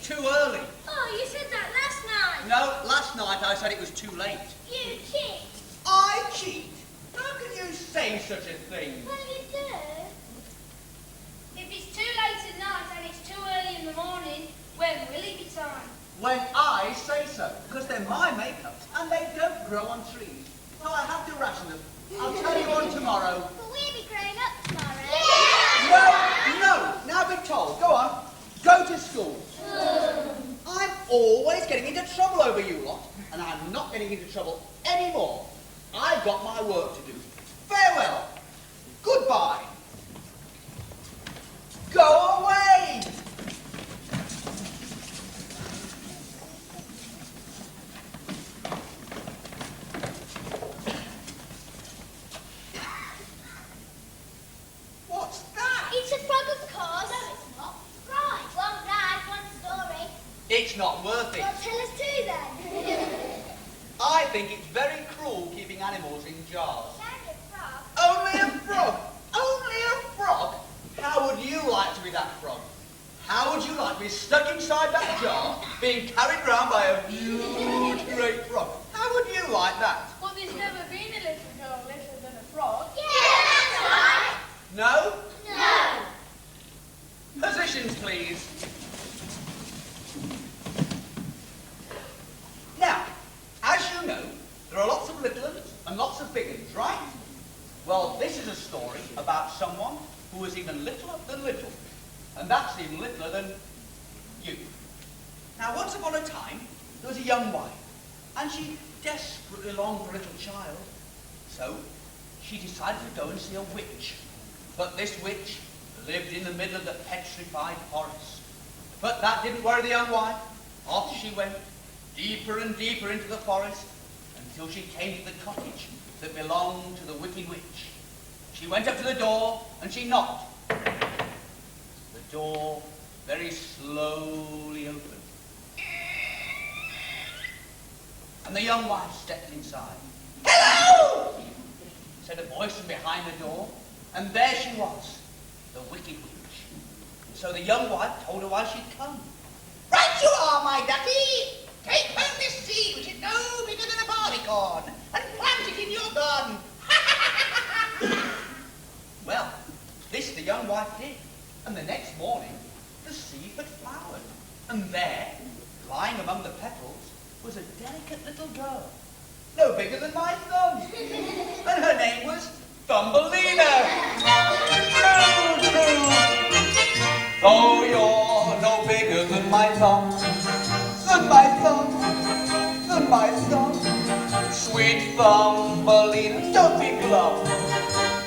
too early. Oh, you said that last night. No, last night I said it was too late. You cheat. I cheat? How can you say such a thing? Well, you do. If it's too late at night and it's too early in the morning, when will it be time? When I say so, because they're my makeups and they don't grow on trees. So I have to ration them. I'll tell you on tomorrow. But we'll be growing up tomorrow. No, now be told. Go on, go to school. I'm always getting into trouble over you lot, and I'm not getting into trouble anymore. I've got my work to do. Farewell. Goodbye. Go away. What's that? It's a frog, of course. No, it's not. Right. One ride, one story. It's not worth it. Well, tell us two then. I think it's very cruel keeping animals in jars. Only a frog. Only a frog? Only a frog? How would you like to be that frog? How would you like to be stuck inside that jar, being carried round by a huge, great frog? How would you like that? Well, there's never been a little girl littler than a frog. Yeah, that's right. No? No. Positions, please. Now, as you know, there are lots of little uns and lots of big uns, right? Well, this is a story about someone who was even littler than little. And that's even littler than you. Now, once upon a time, there was a young wife, and she desperately longed for a little child. So, she decided to go and see a witch. But this witch lived in the middle of the petrified forest. But that didn't worry the young wife. Off she went, deeper and deeper into the forest, until she came to the cottage that belonged to the wicked witch. She went up to the door, and she knocked. The door very slowly opened. And the young wife stepped inside. "Hello!" said a voice from behind the door, and there she was, the wicked witch. So the young wife told her why she'd come. "Right you are, my ducky! Take home this seed, which is no bigger than a barleycorn, and plant it in your garden." Well, this the young wife did, and the next morning the seed had flowered, and there, lying among the petals, was a delicate little girl, no bigger than my thumb, and her name was Thumbelina. True, true. Though you're no bigger than my thumb, than my thumb, than my thumb, sweet Thumbelina, don't be glum.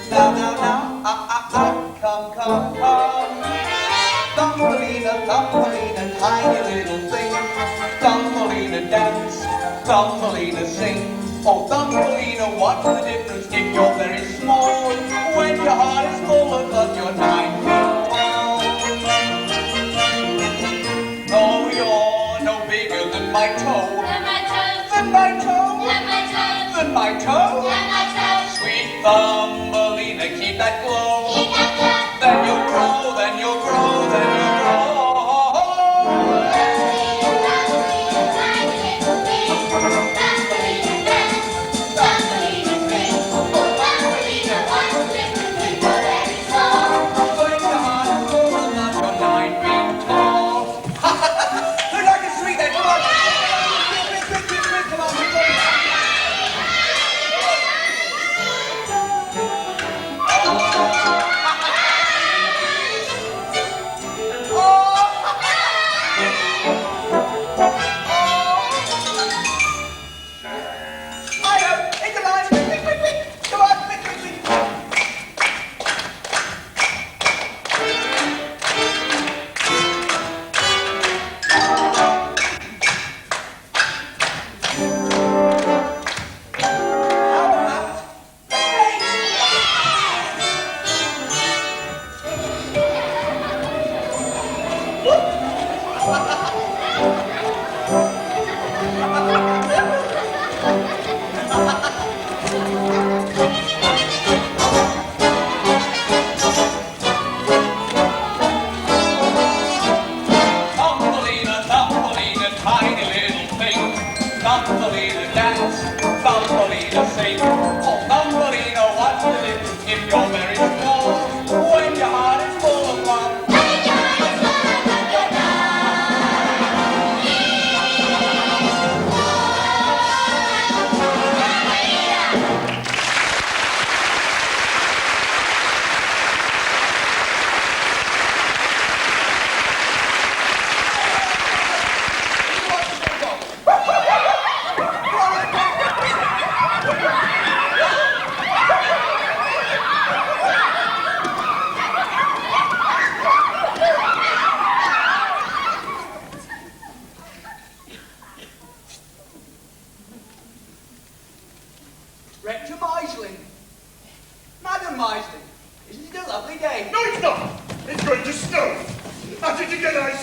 Now, come, come, come. Thumbelina, Thumbelina, tiny little thing. Thumbelina dance, Thumbelina sing. Oh, Thumbelina, what's the difference if you're very small, when your heart is full of love, you're 9 feet tall. No, you're no bigger than my toe. Than my toe. Than my toe. Than my toe. Than my toe. Than my toe. Sweet Thumbelina, keep that glow. Keep that glow. Then you'll grow, then you'll grow, then you'll grow. Thumbelina,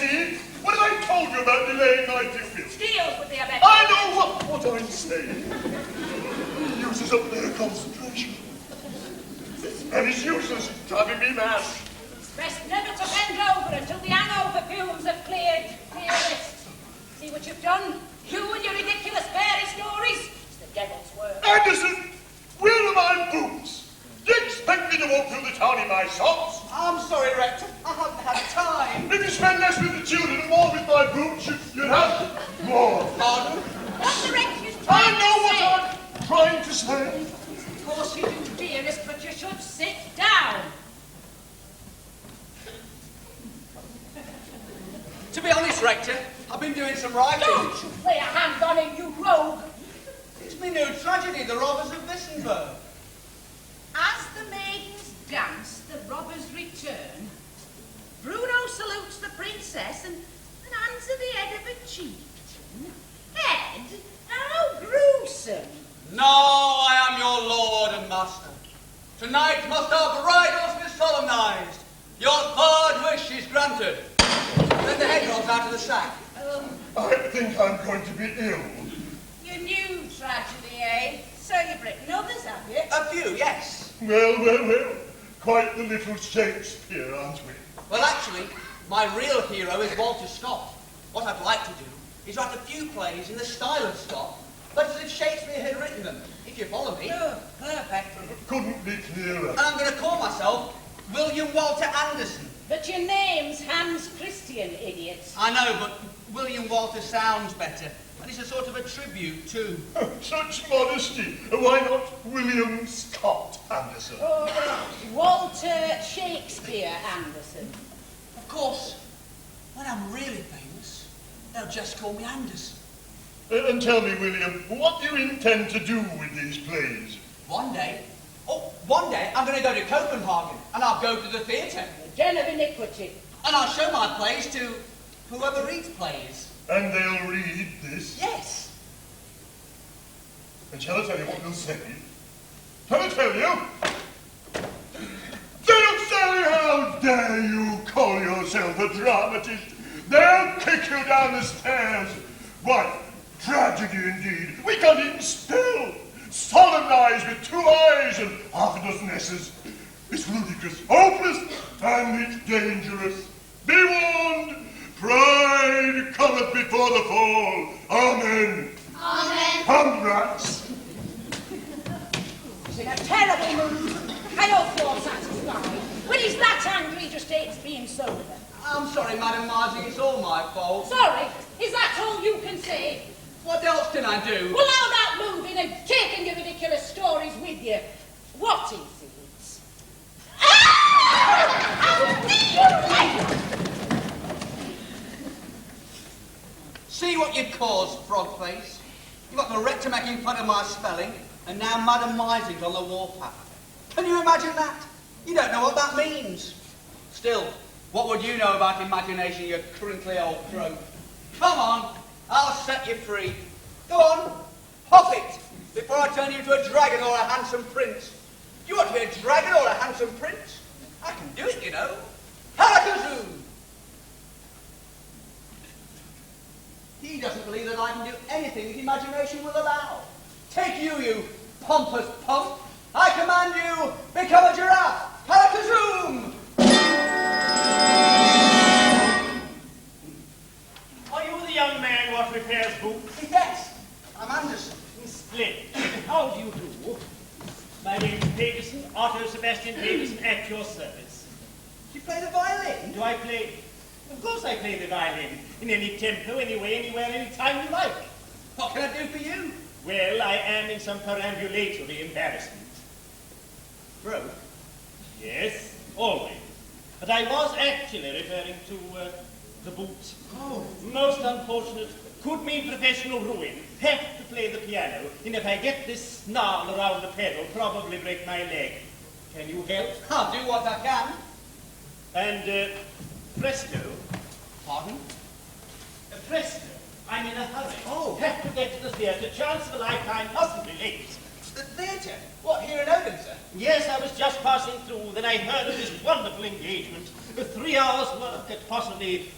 see? What have I told you about delaying my duty? Steals would be a better. I know what I'm saying. He uses up their concentration. And it's useless driving me mad. It's best never to bend over until the hangover fumes have cleared your wrist. See what you've done? You and your ridiculous fairy stories? It's the devil's work. Anderson, where are my boots? Do you expect me to walk through the town in my socks? I'm sorry, Rector. I haven't had time. If you spend less with the children and more with my boots, you'd have more. Pardon? What the rector's I trying know to say? what I'm trying to say. Of course you do, dearest, but you should sit down. To be honest, Rector, I've been doing some writing. Don't you play a hand on him, you rogue! It's my new tragedy, The Robbers of Wissenberg. As the maidens dance the robber's return, Bruno salutes the princess and hands her the head of a chieftain. Head? How gruesome! No, I am your lord and master. Tonight must our bridals be solemnized. Your third wish is granted. Then the head rolls out of the sack. I think I'm going to be ill. Your new tragedy, eh? So you've written others, have you? A few, yes. Well. Quite the little Shakespeare, aren't we? Well, actually, my real hero is Walter Scott. What I'd like to do is write a few plays in the style of Scott, but as if Shakespeare had written them, if you follow me. Oh, perfect. Couldn't be clearer. And I'm going to call myself William Walter Anderson. But your name's Hans Christian, idiot. I know, but William Walter sounds better, and it's a sort of a tribute, too. Such modesty. Why not William Scott Anderson? Or Walter Shakespeare Anderson. Of course, when I'm really famous, they'll just call me Anderson. And tell me, William, what do you intend to do with these plays? One day I'm going to go to Copenhagen, and I'll go to the theatre. The den of iniquity. And I'll show my plays to whoever reads plays. And they'll read this? Yes. And shall I tell you what they'll say? Shall I tell you? They'll say, how dare you call yourself a dramatist? They'll kick you down the stairs. What tragedy indeed. We can't even spell. Solemnize with 2 I's and half a dozen S's. It's ludicrous, hopeless, and it's dangerous. Be warned, pride cometh before the fall. Amen. Amen. Congrats. He's in a terrible mood. I hope you're satisfied. When he's that angry, he just hates being sober. I'm sorry, Madam Margie, it's all my fault. Sorry, is that all you can say? What else can I do? Well, now that moving and taking your ridiculous stories with you, what is it? How do you See what you've caused, Frogface. You've got the rector making fun of my spelling, and now Madam Mising's on the warpath. Can you imagine that? You don't know what that means. Still, what would you know about imagination, you crinkly old crow? Come on, I'll set you free. Go on, hop it, before I turn you into a dragon or a handsome prince. Do you want to be a dragon or a handsome prince? I can do it, you know. Harakazoo! He doesn't believe that I can do anything his imagination will allow. Take you, you pompous pump. I command you, become a giraffe. Harakazoom! Are you the young man what repairs boots? Yes, I'm Anderson. Splendid. How do you do? My name is Peterson, Otto Sebastian Peterson, at your service. You play the violin? Do I play? Of course I play the violin. In any tempo, anyway, anywhere, any time you like. What can I do for you? Well, I am in some perambulatory embarrassment. Broke? Yes, always. But I was actually referring to the boots. Oh. Most unfortunate. Could mean professional ruin. Have to play the piano. And if I get this snarl around the pedal, probably break my leg. Can you help? I'll do what I can. And, presto. Pardon? Presto. I'm in a hurry. Oh. Have to get to the theatre. Chance of a lifetime. Mustn't be late. The theatre? What, here in Oden, sir? Yes, I was just passing through, then I heard of this wonderful engagement. 3 hours' work at possibly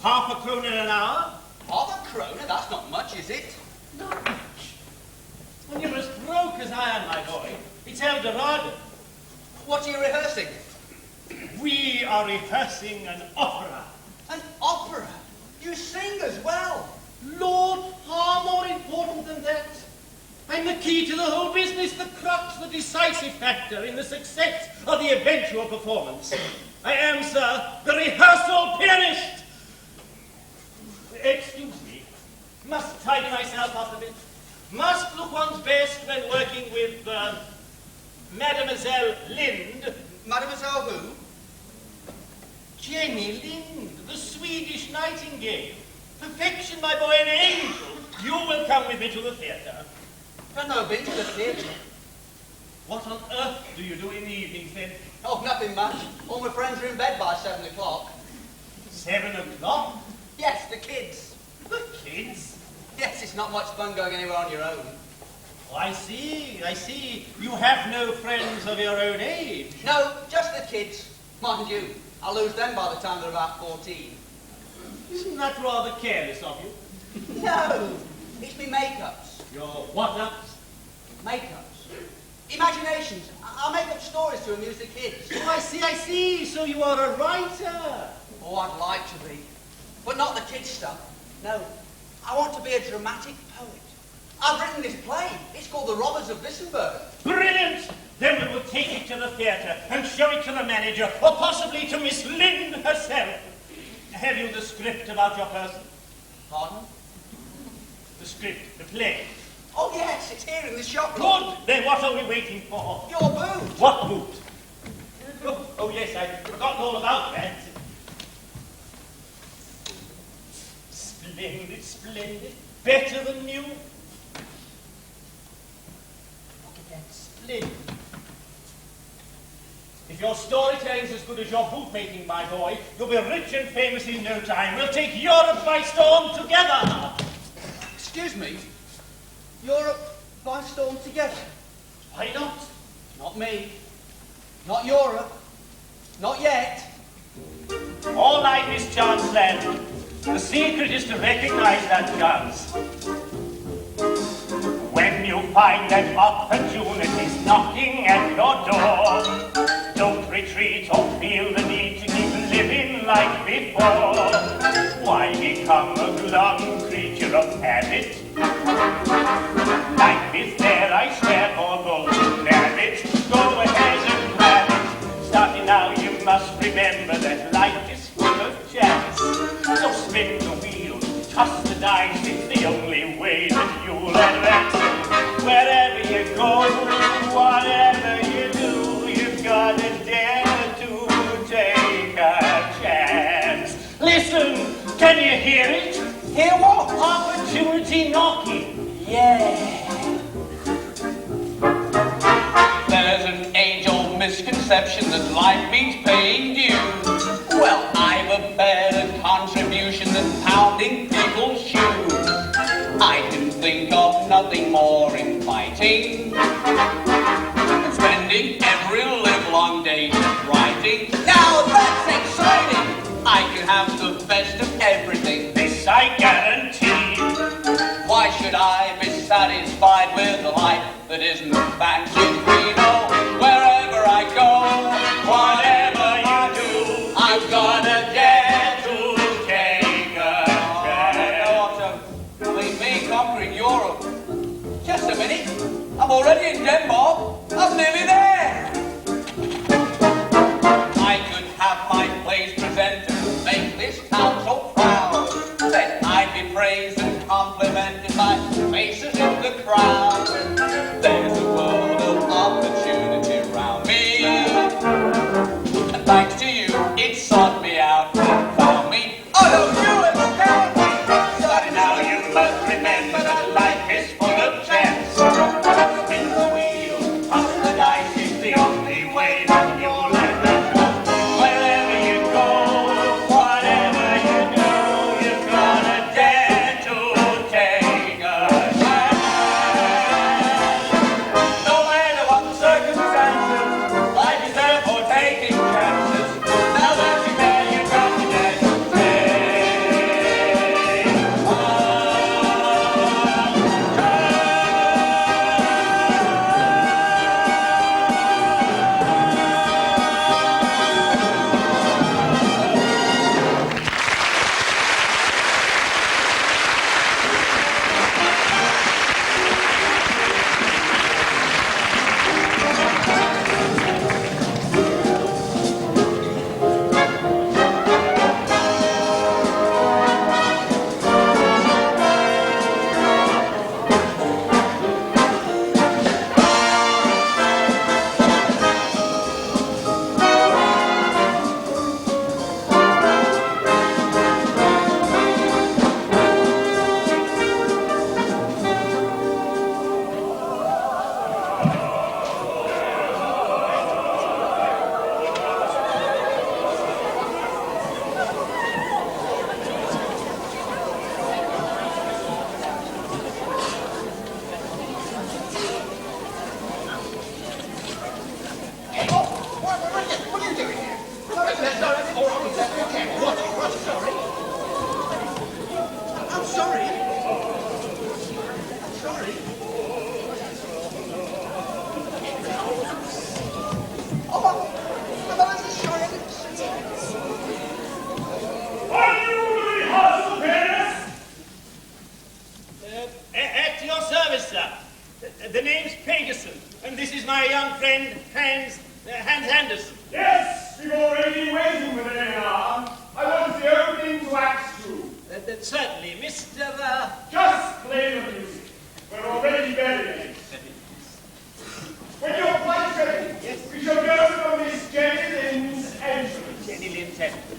half a kroner an hour. Half a kroner? That's not much, is it? Not much. And you're as broke as I am, my boy. It's El Dorado. What are you rehearsing? We are rehearsing an opera. An opera? You sing as well. Lord, far more important than that. I'm the key to the whole business, the crux, the decisive factor in the success of the eventual performance. I am, sir, the rehearsal pianist. Excuse me. Must tidy myself up a bit. Must look one's best when working with Mademoiselle Lind. Mademoiselle who? Jenny Lind, the Swedish nightingale. Perfection, my boy, an angel. You will come with me to the theatre. I've never been to the theatre. What on earth do you do in the evenings, then? Oh, nothing much. All my friends are in bed by 7 o'clock. 7 o'clock? Yes, the kids. The kids? Yes, it's not much fun going anywhere on your own. Oh, I see. You have no friends of your own age. No, just the kids. Mind you, I'll lose them by the time they're about 14. Isn't that rather careless of you? No, it's me makeups. Your what-ups? Makeups. Imaginations. I'll make up stories to amuse the kids. Oh, I see. So you are a writer. Oh, I'd like to be. But not the kids' stuff. No, I want to be a dramatic poet. I've written this play. It's called The Robbers of Wissenberg. Brilliant! Then we will take it to the theatre and show it to the manager, or possibly to Miss Lind herself. Have you the script about your person? Pardon? The script, the play. Oh, yes, it's here in the shop. Good! Then what are we waiting for? Your boot. What boot? Oh, yes, I'd forgotten all about that. Splendid. Better than new. Look at that, splendid. If your storytelling's as good as your boot-making, my boy, you'll be rich and famous in no time. We'll take Europe by storm together. Excuse me? Europe by storm together? Why not? Not me. Not Europe. Not yet. All right, Miss Chancellor. The secret is to recognize that chance. When you find that opportunity's knocking at your door, don't retreat or feel the need to keep living like before. Why become a glum creature of habit? Life is there, I swear, for those who have it. Go ahead and grab it. Starting now, you must remember that life is full of chance. So spin the wheel, toss the dice, it's the only way that you'll advance. Wherever you go, whatever you do, you've got to dare to take a chance. Listen, can you hear it? Hear what? Opportunity knocking. Yeah. There's an age-old misconception that life means paying dues. Well, I've a better contribution than pounding people's shoes. I can think of nothing more inviting than spending every livelong day just writing. Now that's exciting! I can have the best of everything. This I guarantee. Why should I be satisfied with a life that isn't fancy free? No, wherever I go, whatever I do, I'm gonna dare to take a chance. Leave me conquering Europe. Just a minute, I'm already in Denmark. I'm nearly there. I could have my plays presented and make this town so proud. Then I'd be praised and complimented by faces in the crowd. There's a world of opportunity around me. And thanks to you, it sought me out and found me. Oh no, you astound me! But now you must remember that life is full of chance. Spin the wheel, my young friend, Hans Andersen. Yes, we've already been waiting within an hour. I want the opening to Act 2. Certainly, Mr. Just play the music. We're already very late. When you're quite ready, yes, we shall go from Miss Jenny Lynn's entrance. Jenny Lynn's entrance.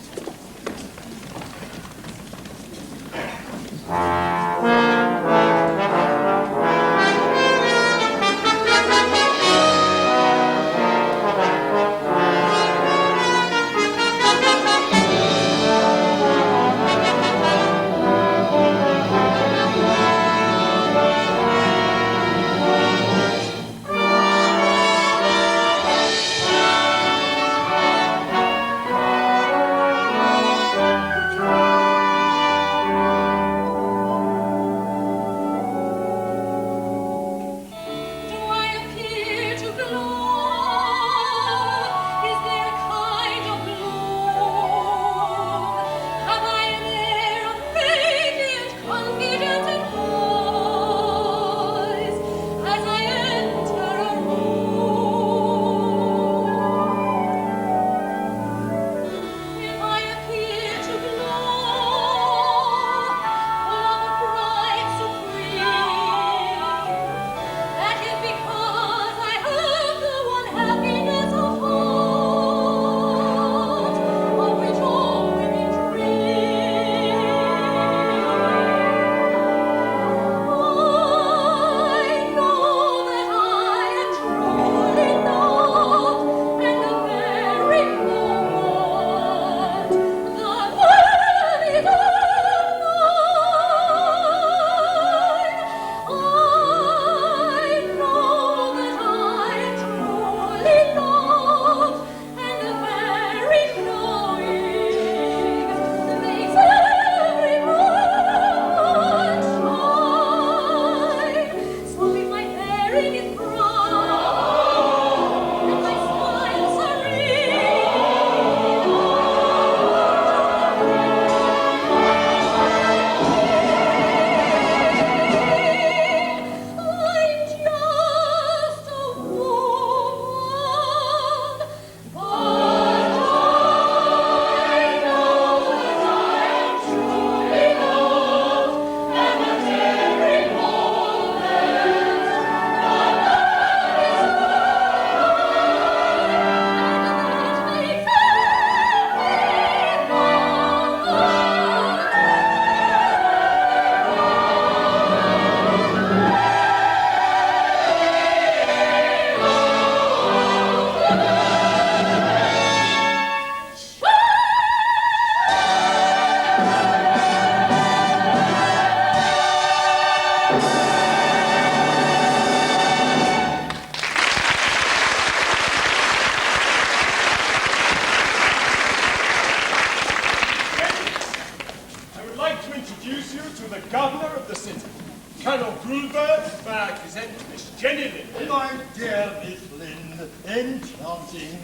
Enchanting.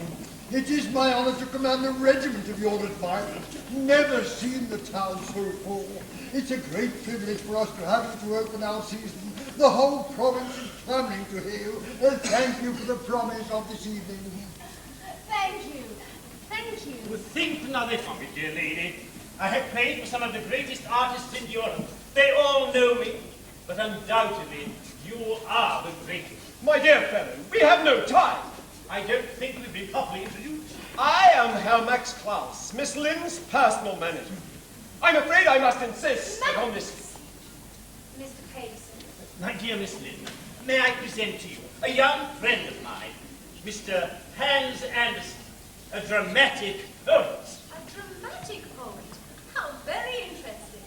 It is my honor to command a regiment of your admirers. Never seen the town so full. It's a great privilege for us to have you to open our season. The whole province is clamoring to hear you. Thank you for the promise of this evening. Thank you. Thank you. Well, think nothing of it, dear lady. I have played for some of the greatest artists in Europe. They all know me, but undoubtedly you are the greatest. My dear fellow, we have no time. I don't think we've been properly introduced. I am Herr Max Klaus, Miss Lynn's personal manager. I'm afraid I must insist on this. Mr. Payson. My dear Miss Lynn, may I present to you a young friend of mine, Mr. Hans Andersen, a dramatic poet. A dramatic poet? How very interesting.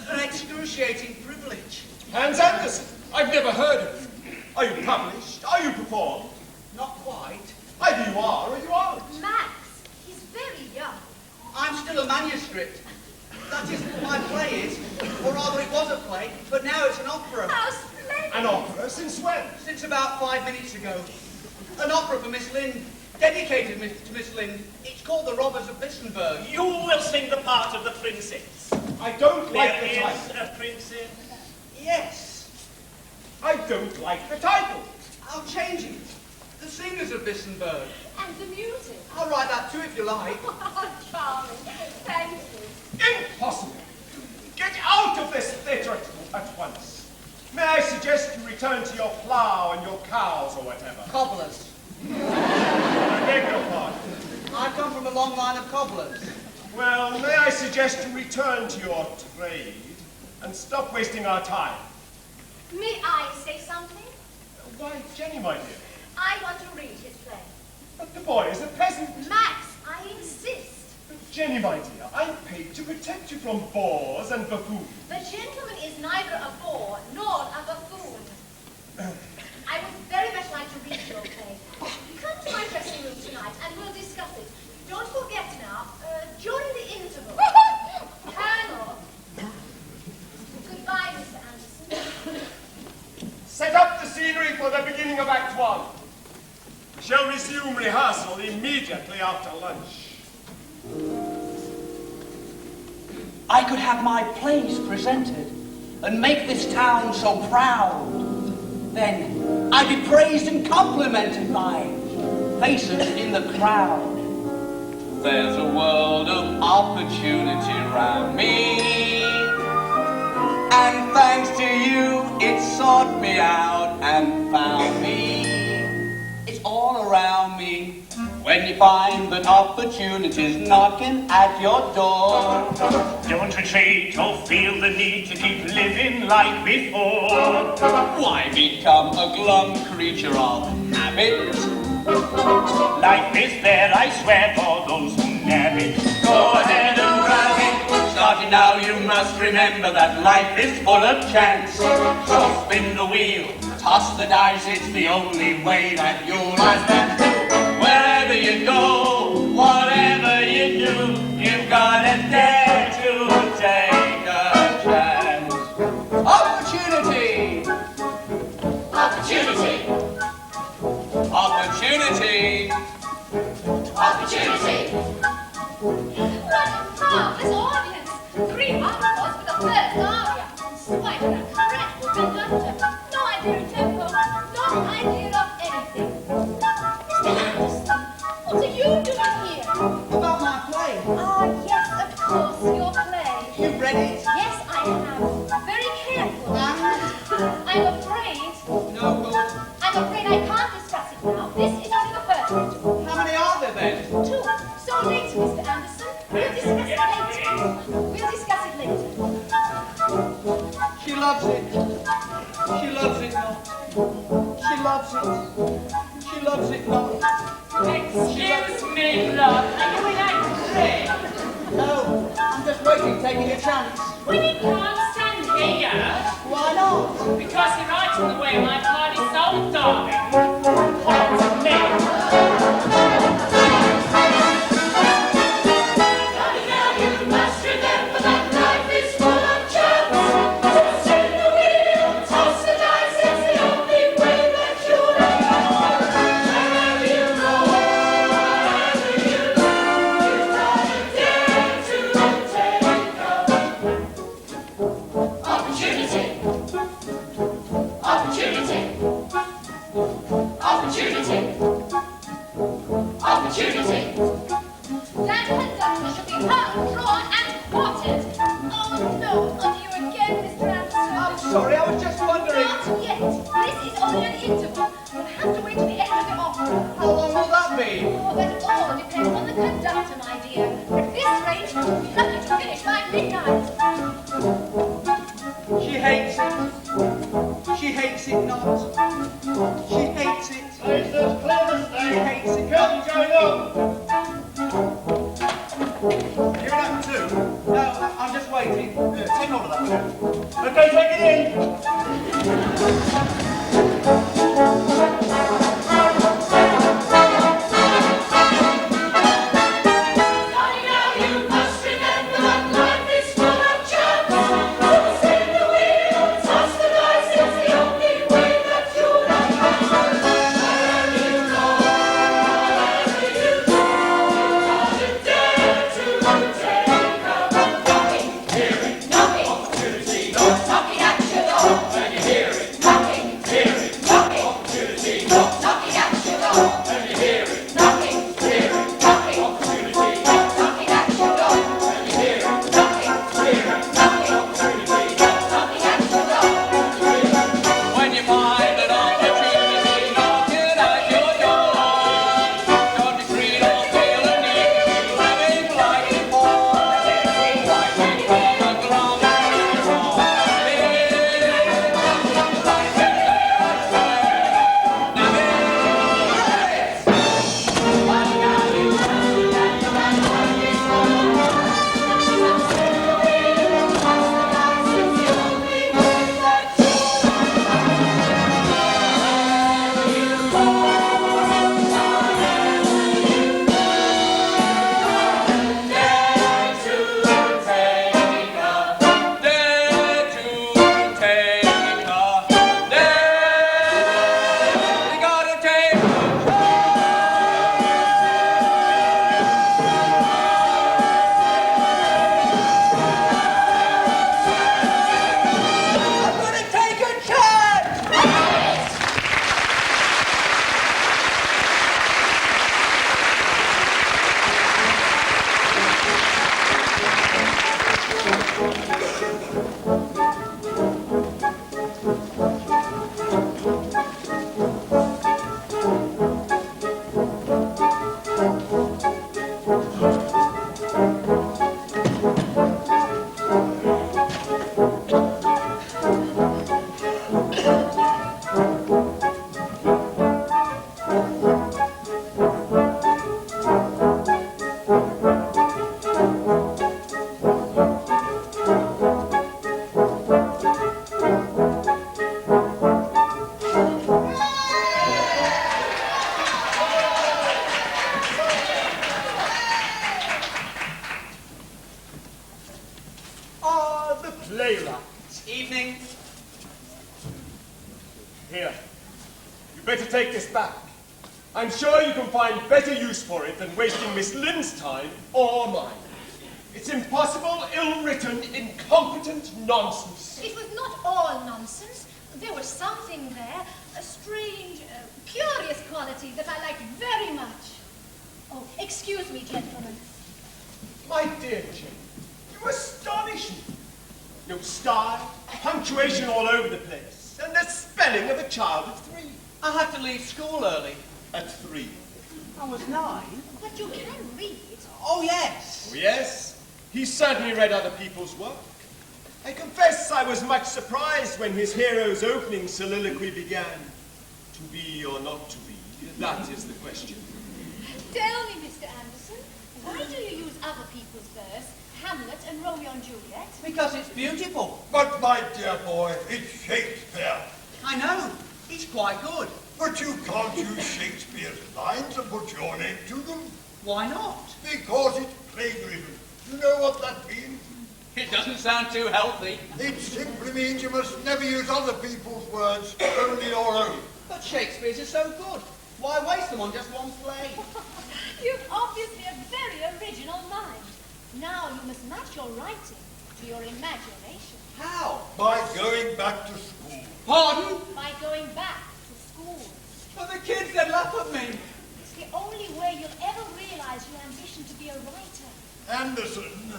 An excruciating privilege. Hans Andersen, I've never heard of you. Are you published? Are you performed? Not quite. Either you are or you aren't. Max, he's very young. I'm still a manuscript. That is what my play is. Or rather, it was a play, but now it's an opera. How splendid. An opera? Since when? Since about 5 minutes ago. An opera for Miss Lynn, dedicated to Miss Lynn. It's called The Robbers of Wissenberg. You will sing the part of the princess. I don't like the There title. is a princess. Yes. I don't like the title. I'll change it. The Singers of Bissenberg. And the music. I'll write that too if you like. Oh, charming. Thank you. Impossible. Get out of this theatre at once. May I suggest you return to your plough and your cows or whatever? Cobblers. I beg your pardon. I come from a long line of cobblers. Well, may I suggest you return to your trade and stop wasting our time? May I say something? Why, Jenny, my dear. I want to read his play. But the boy is a peasant. Max, I insist. Jenny, my dear, I'm paid to protect you from bores and buffoons. The gentleman is neither a bore nor a buffoon. I would very much like to read your play. Come to my dressing room tonight and we'll discuss it. Don't forget now, during the interval. Colonel. Goodbye, Mr. Anderson. Set up the scenery for the beginning of Act One. We shall resume rehearsal immediately after lunch. I could have my plays presented and make this town so proud. Then I'd be praised and complimented by faces in the crowd. There's a world of opportunity around me, and thanks to you, it sought me out and found me. It's all around me. When you find that opportunity's knocking at your door, Don't retreat or feel the need to keep living like before. why become a glum creature of habit? Life is fair, I swear, for those who nab it. Go ahead and grab it. Starting now, you must remember that life is full of chance. So spin the wheel, toss the dice, it's the only way that you'll advance. Wherever you go, whatever you do, you've got to dare to take a chance. Opportunity! Opportunity. Opportunity! Opportunity. What a marvelous audience. 3 encores with the first aria. Quite an incredible conductor. No idea of tempo, no idea of anything. Mr. Anderson, what are you doing here? About my play. Ah, yes, of course, your play. You've read it? Yes, I have. Very carefully. I'm afraid. No good. I'm afraid I can't discuss it now. This is only the first interval. How many are there then? 2. So later, Mr. Anderson. We'll discuss it later. We'll discuss it later. She loves it. She loves it not. She loves it. She loves it not. Excuse me, love. Are you in Act 3? No, I'm just waiting, taking a chance. When you can't stand here, Why not? because you're right in the way of my party soul, darling. Hold me. Opportunity. That conductor should be hung, drawn, and quartered. Oh, no, on you again, Mr. Anderson. I'm sorry, I was just wondering. Not yet. This is only an interval. You'll have to wait till the end of the opera. How long will that be? Oh, that all depends on the conductor, my dear. At this rate, you'll be lucky to finish by midnight. She hates it. She hates it not. She hates it. Place this clever She thing. hates it. Curtain going up. You're in Act Two. No, I'm just waiting. Yeah, take hold of that chair. Okay, take it in. Knocking, knocking, knocking at your door. When you hear it, knocking, playwright. Evening. Here, you better take this back. I'm sure you can find better use for it than wasting Miss Lynn's time or mine. It's impossible, ill-written, incompetent nonsense. It was not all nonsense. There was something there, a strange, curious quality that I liked very much. Oh, excuse me, gentlemen. My dear Jane, you astonish me. No style, punctuation all over the place, and the spelling of a child of 3. I had to leave school early. At 3. I was 9. But you can read. Oh, yes. Oh, yes, he certainly read other people's work. I confess I was much surprised when his hero's opening soliloquy began. To be or not to be, that is the question. Tell me, Mr. Anderson, why do you use other people's verse, Hamlet and Romeo and Juliet? Because it's beautiful. But, my dear boy, it's Shakespeare. I know. He's quite good. But you can't use Shakespeare's lines and put your name to them. Why not? Because it's plagiarism. You know what that means? It doesn't sound too healthy. It simply means you must never use other people's words, only your own. But Shakespeare's are so good. Why waste them on just one play? You've obviously a very original mind. Now you must match your writing to your imagination. How? By going back to school. Pardon? By going back to school. But the kids, they'd laugh at me. It's the only way you'll ever realize your ambition to be a writer. Anderson,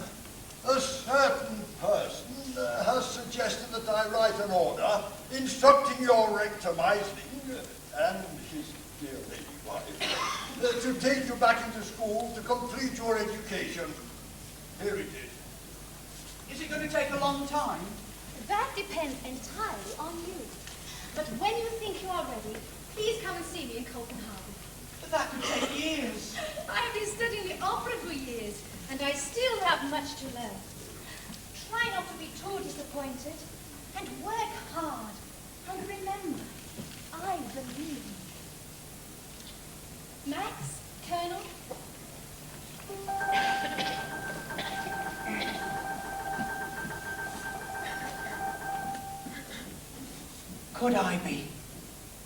a certain person has suggested that I write an order instructing your rector Meisling and his dear lady wife to take you back into school to complete your education. Here it is. Is it going to take a long time? That depends entirely on you. But when you think you are ready, please come and see me in Copenhagen. But that could take years. I've been studying the opera for years, and I still have much to learn. Try not to be too disappointed, and work hard. And remember, I believe in you. Max, Colonel? Could I be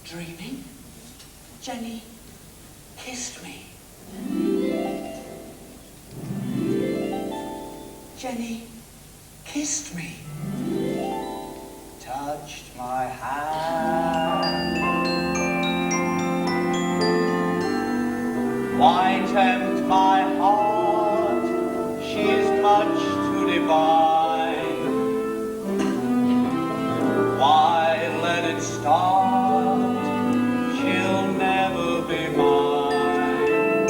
dreaming? Jenny kissed me. Jenny kissed me. Touched my hand. Why tempt my heart? She is much too divine. Why let it start? She'll never be mine.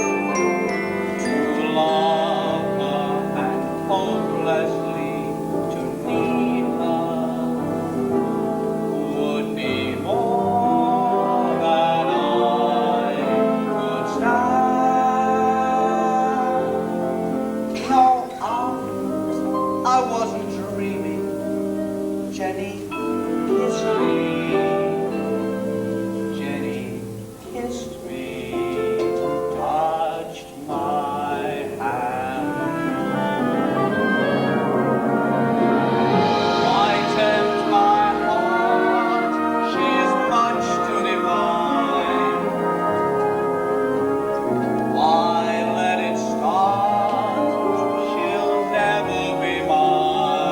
To love her and hopelessly to need her would be more than I could stand. No, I wasn't dreaming. Jenny kissed me. Jenny kissed me, touched my hand. Why tempt my heart? She is much too divine. Why let it start? She'll never be mine.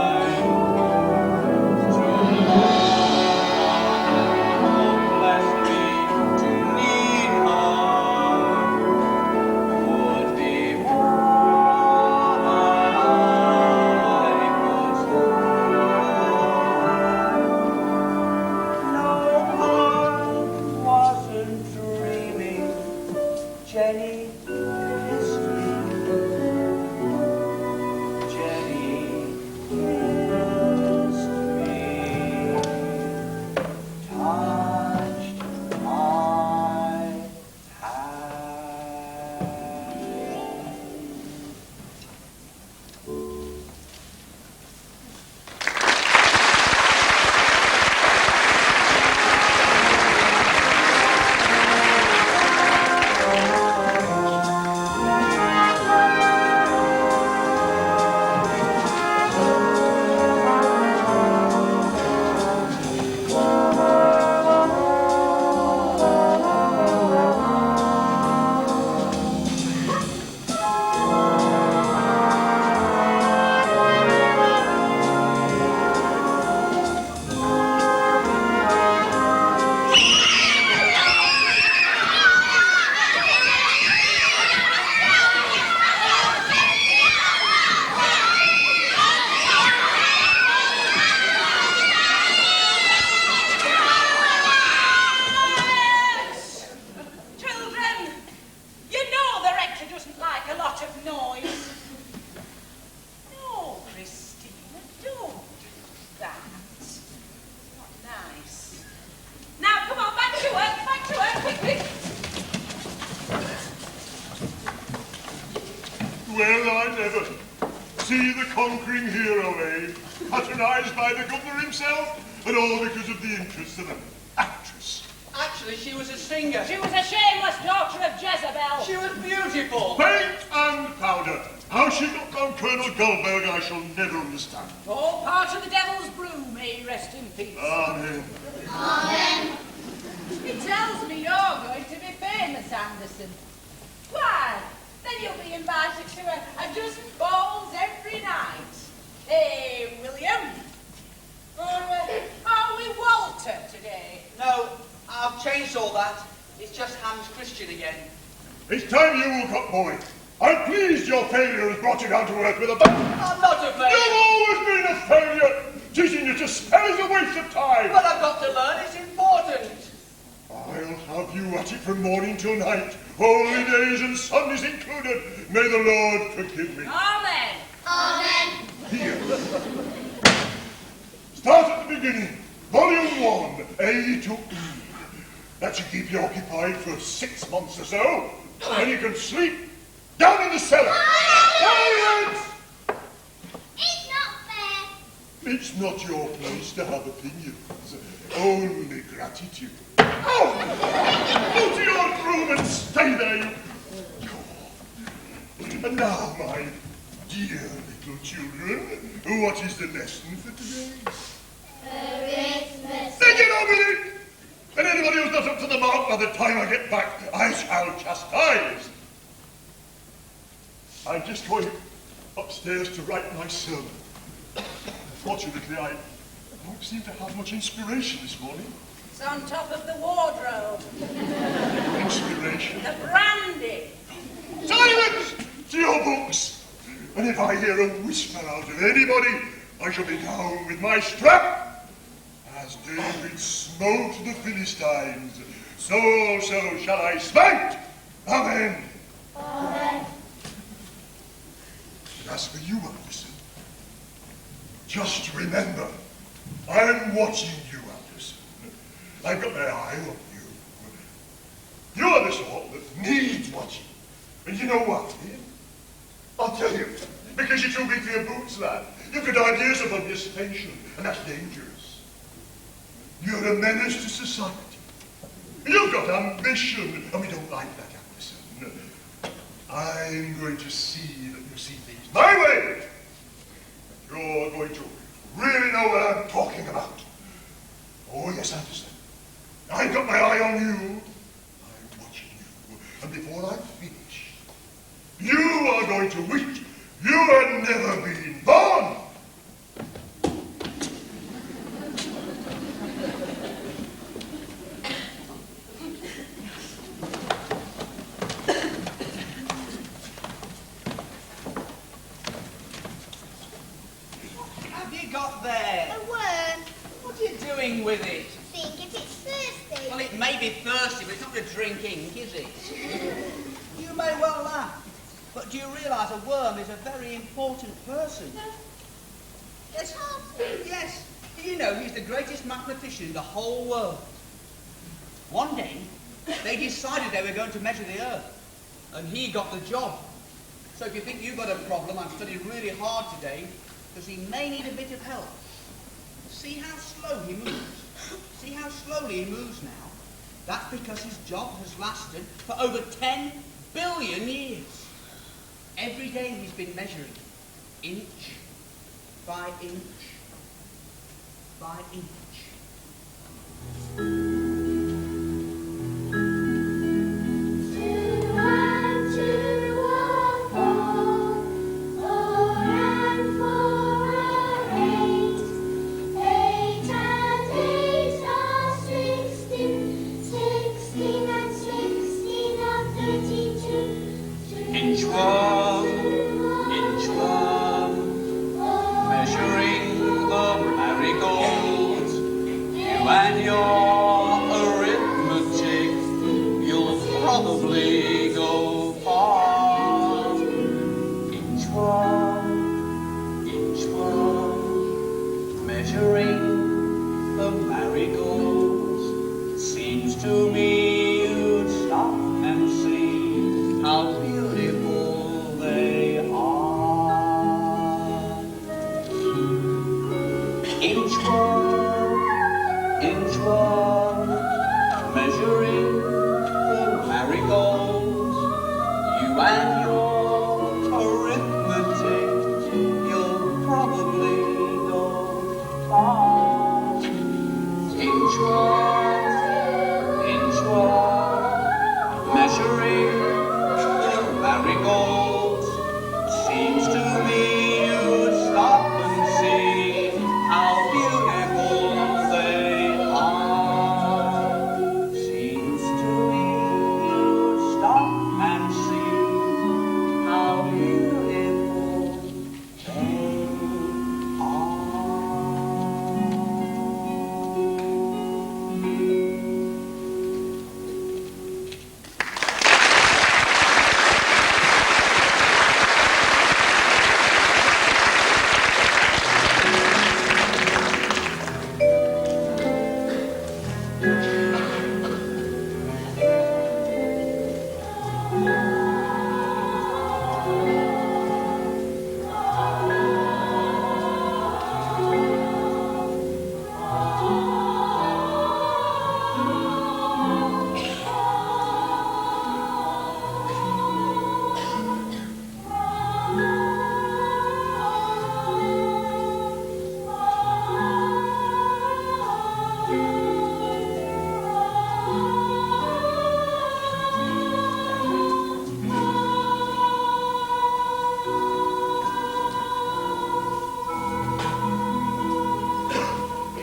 see the conquering hero, eh? Patronised by the governor himself, and all because of the interests of an actress. Actually, she was a singer. She was a shameless daughter of Jezebel. She was beautiful. Paint and powder. How she got down Colonel Goldberg, I shall never understand. All part of the devil's brew, may he rest in peace. Amen. Amen. He tells me you're going to be famous, Anderson. Why, then you'll be invited to a dozen balls every night. Hey, William. Or are we Walter today? No, I've changed all that. It's just Hans Christian again. It's time you woke up, boy. I'm pleased your failure has brought you down to earth with a bang. I'm not a failure. You've always been a failure. Teaching you to spell is a waste of time. But I've got to learn. It's important. I'll have you at it from morning till night, holy days and Sundays included. May the Lord forgive me. Amen. Amen. Here. Start at the beginning. Volume 1, A to E. That should keep you occupied for 6 months or so. Then you can sleep down in the cellar. Silence! It's not fair. It's not your place to have opinions. Only gratitude. Oh! Go to your room and stay there, you... And now, my dear little children, what is the lesson for today? Christmas. Then get on with it! And anybody who's not up to the mark by the time I get back, I shall chastise. I'm just going upstairs to write my sermon. Fortunately, I don't seem to have much inspiration this morning. It's on top of the wardrobe. Inspiration? The brandy. Silence! To your books! And if I hear a whisper out of anybody, I shall be down with my strap. As David smote the Philistines, so also shall I smite. Amen. Amen. And as for you, Anderson, just remember, I'm watching you, Anderson. I've got my eye on you. You're the sort that needs watching. And you know what? I'll tell you, because you're too big for your boots, lad. You've got ideas above your station, and that's dangerous. You're a menace to society. You've got ambition, and we don't like that, Anderson. I'm going to see that you see things my way. You're going to really know what I'm talking about. Oh, yes, Anderson. I've got my eye on you. I'm watching you. And before I finish, you are going to wish you had never been born. With it. Think if it's thirsty. Well, it may be thirsty, but it's not a drink ink, is it? You may well laugh, but do you realise a worm is a very important person? Yes. Yes. Do you know he's the greatest mathematician in the whole world? One day, they decided they were going to measure the Earth, and he got the job. So if you think you've got a problem, I've studied really hard today, because he may need a bit of help. See how slow he moves? See how slowly he moves now? That's because his job has lasted for over 10 billion years. Every day he's been measuring, inch by inch by inch. And your inchworm, measuring the marigolds. You and your arithmetic, you'll probably go far. Inchworm, measuring the marigolds. Seems to me you'd stop and see how beautiful they are. Seems to me you'd stop and see how beautiful they are.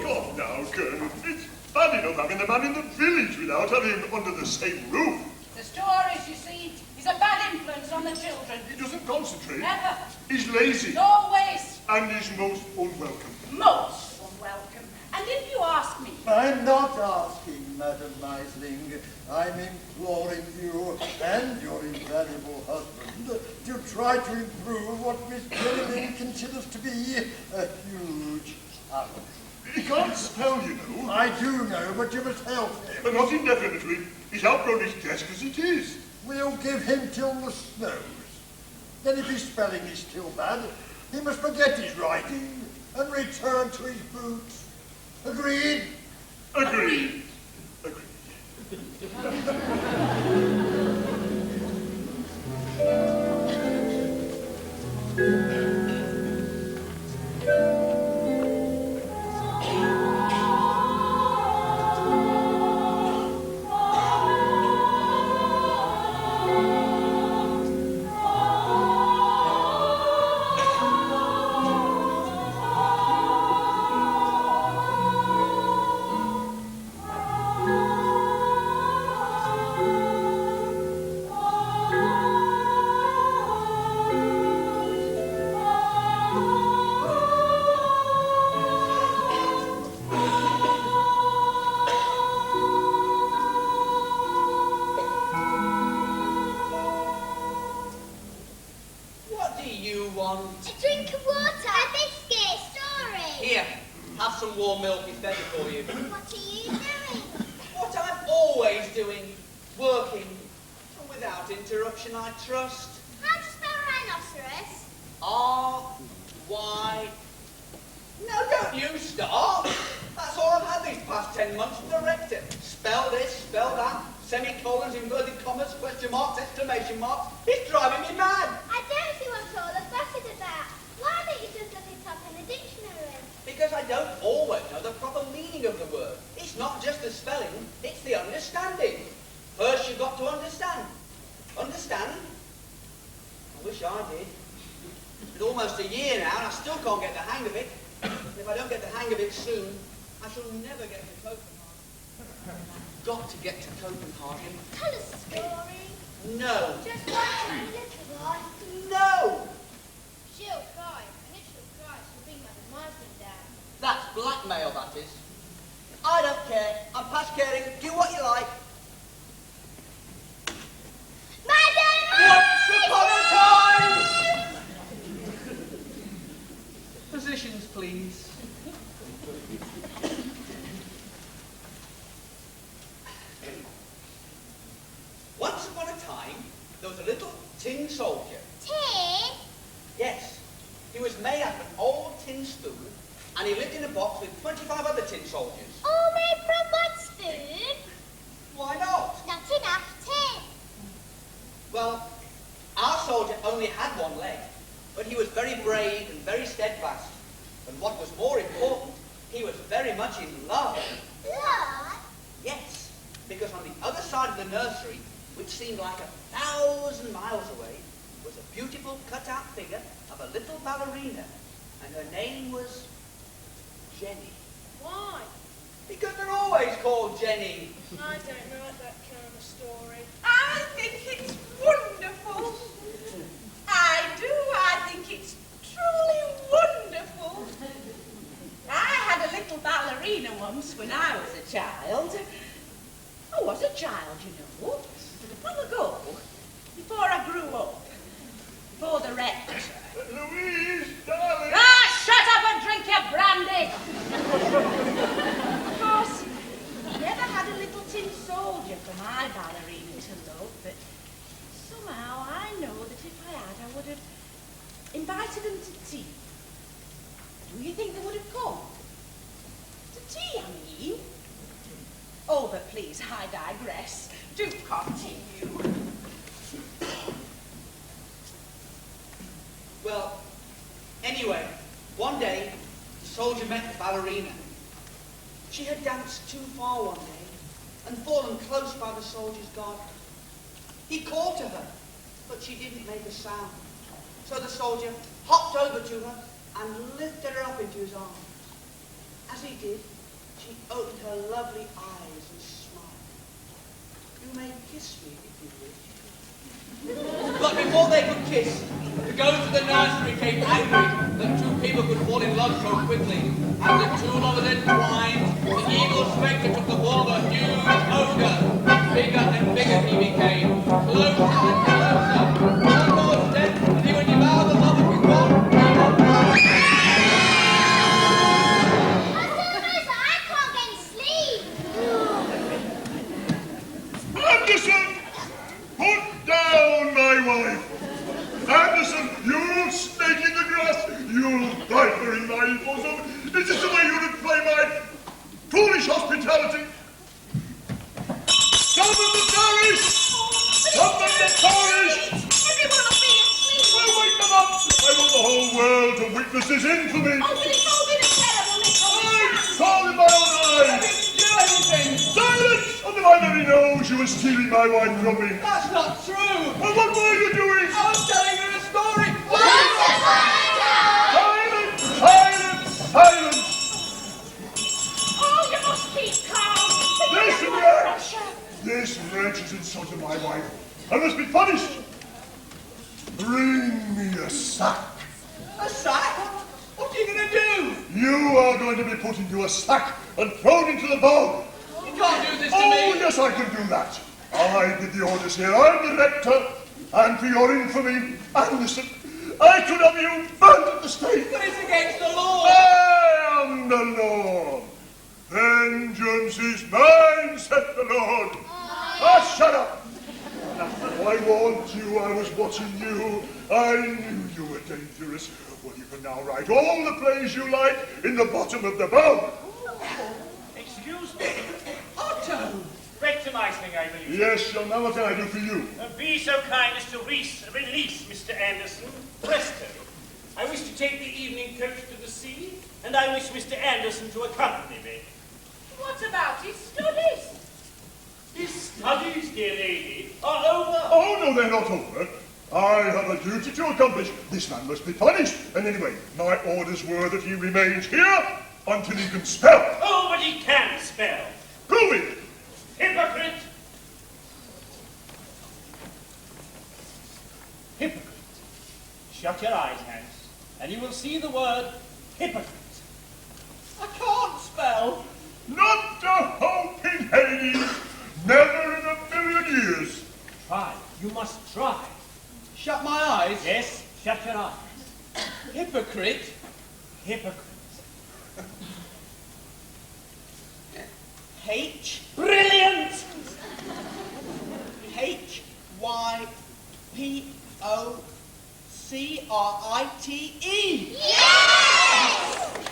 Come now, Colonel. It's bad enough having the man in the village without having him under the same roof. The stories, you see, is a bad influence on the children. He doesn't concentrate. Never. He's lazy. Always. And he's most unwelcome. Most unwelcome. And if you ask me, I'm not asking, Madam Meisling. I'm imploring you and your invaluable husband to try to improve what Miss Jellybean considers to be a huge challenge. He can't spell, you know. I do know, but you must help him. But not indefinitely. He's outgrown his desk as it is. We'll give him till the snows. Then if his spelling is still bad, he must forget his writing and return to his boots. Agreed? Agreed. Agreed. What do you want? A drink of water. A biscuit. Story. Here, have some warm milk, it's better for you. What are you doing? What I'm always doing, working, without interruption, I trust. How do you spell rhinoceros? R-Y... No, don't you start. That's all I've had these past 10 months to direct it. Spell this, spell that, semicolons, inverted commas, question marks, exclamation marks. It's driving me mad. I don't see what all the fuss is about. Why don't you just look it up in the dictionary? Because I don't always know the proper meaning of the word. It's not just the spelling, it's the understanding. First you've got to understand. Understand? I wish I did. It's almost a year now and I still can't get the hang of it. If I don't get the hang of it soon, I shall never get to Copenhagen. I've got to get to Copenhagen. Tell us a story. No. Just one tiny little one. No! She'll cry, and if she'll cry, she'll bring Madam Marsden down. That's blackmail, that is. I don't care. I'm past caring. Do what you like. Madam Once upon a time! Positions, please. Once upon a time, there was a little tin soldier. Tin? Yes, he was made out of an old tin spoon and he lived in a box with 25 other tin soldiers. All made from what spoon? Why not? Not enough tin. Well, our soldier only had one leg, but he was very brave and very steadfast. And what was more important, he was very much in love. Love? Yes, because on the other side of the nursery, which seemed like 1,000 miles away, was a beautiful cut-out figure of a little ballerina, and her name was Jenny. Why? Because they're always called Jenny. I don't like that kind of story. I think it's wonderful. I do. I think it's truly wonderful. I had a little ballerina once when I was a child. I was a child, you know, long ago, before I grew up, before the rector. Louise, darling! Ah, shut up and drink your brandy! Of course, I never had a little tin soldier for my ballerina to love, but somehow I know that if I had, I would have invited them to tea. Do you think they would have come? To tea, I mean. Oh, but please, I digress. Do continue. Well, anyway, one day, the soldier met the ballerina. She had danced too far one day and fallen close by the soldier's garden. He called to her, but she didn't make a sound. So the soldier hopped over to her and lifted her up into his arms. As he did, she opened her lovely eyes and smiled. You may kiss me if you wish. But before they could kiss, the ghost of the nursery came angry that two people could fall in love so quickly. And the two lovers entwined. The evil spectre took the form of a huge ogre. Bigger and bigger he became. Closer and closer. Almost dead, and he would devour the lovers with one Anderson! Put down my wife! Anderson, you snake in the grass! You viper in my bosom! Is this the way you would play my foolish hospitality? Summon the parish! Summon the parish! Everyone will be asleep. Well, wake them up! I want the whole world to witness this infamy! Oh, will it all be a terrible little I saw with my own eyes! do anything. Silence! Under my very nose you were stealing my wife from me! That's not true. And what were you doing? I was telling her a story. Silence! Silence! Silence! Oh, you must keep calm. This wretch! This wretch has insulted my wife. I must be punished. Bring me a sack. A sack? What are you going to do? You are going to be put into a sack and thrown into the bowl. You can't do this to Oh, me. yes, I can do that. I give the orders here. I'm the rector. And for your infamy, Anderson, I could have you burnt at the stake. But it's against the law. I am the Lord. Vengeance is mine, saith the Lord. Ah, shut up. I warned you, I was watching you. I knew you were dangerous. Well, you can now write all the plays you like in the bottom of the bowl. Excuse me. Otto. Rector Meisling, I believe. Yes, now what can I do for you? Be so kind as to release Mr. Anderson. Presto. I wish to take the evening coach to the sea, and I wish Mr. Anderson to accompany me. What about his studies? His studies, dear lady, are over. Oh, no, they're not over. I have a duty to accomplish. This man must be punished. And anyway, my orders were that he remains here until he can spell. Oh, but he can spell. Prove it. Hypocrite. Hypocrite. Shut your eyes, Hans, and you will see the word hypocrite. I can't spell. Not a hope in Hades. Never in a million years. Try. You must try. Shut my eyes. Yes, shut your eyes. Hypocrite. Hypocrite. H. Brilliant! Hypocrite.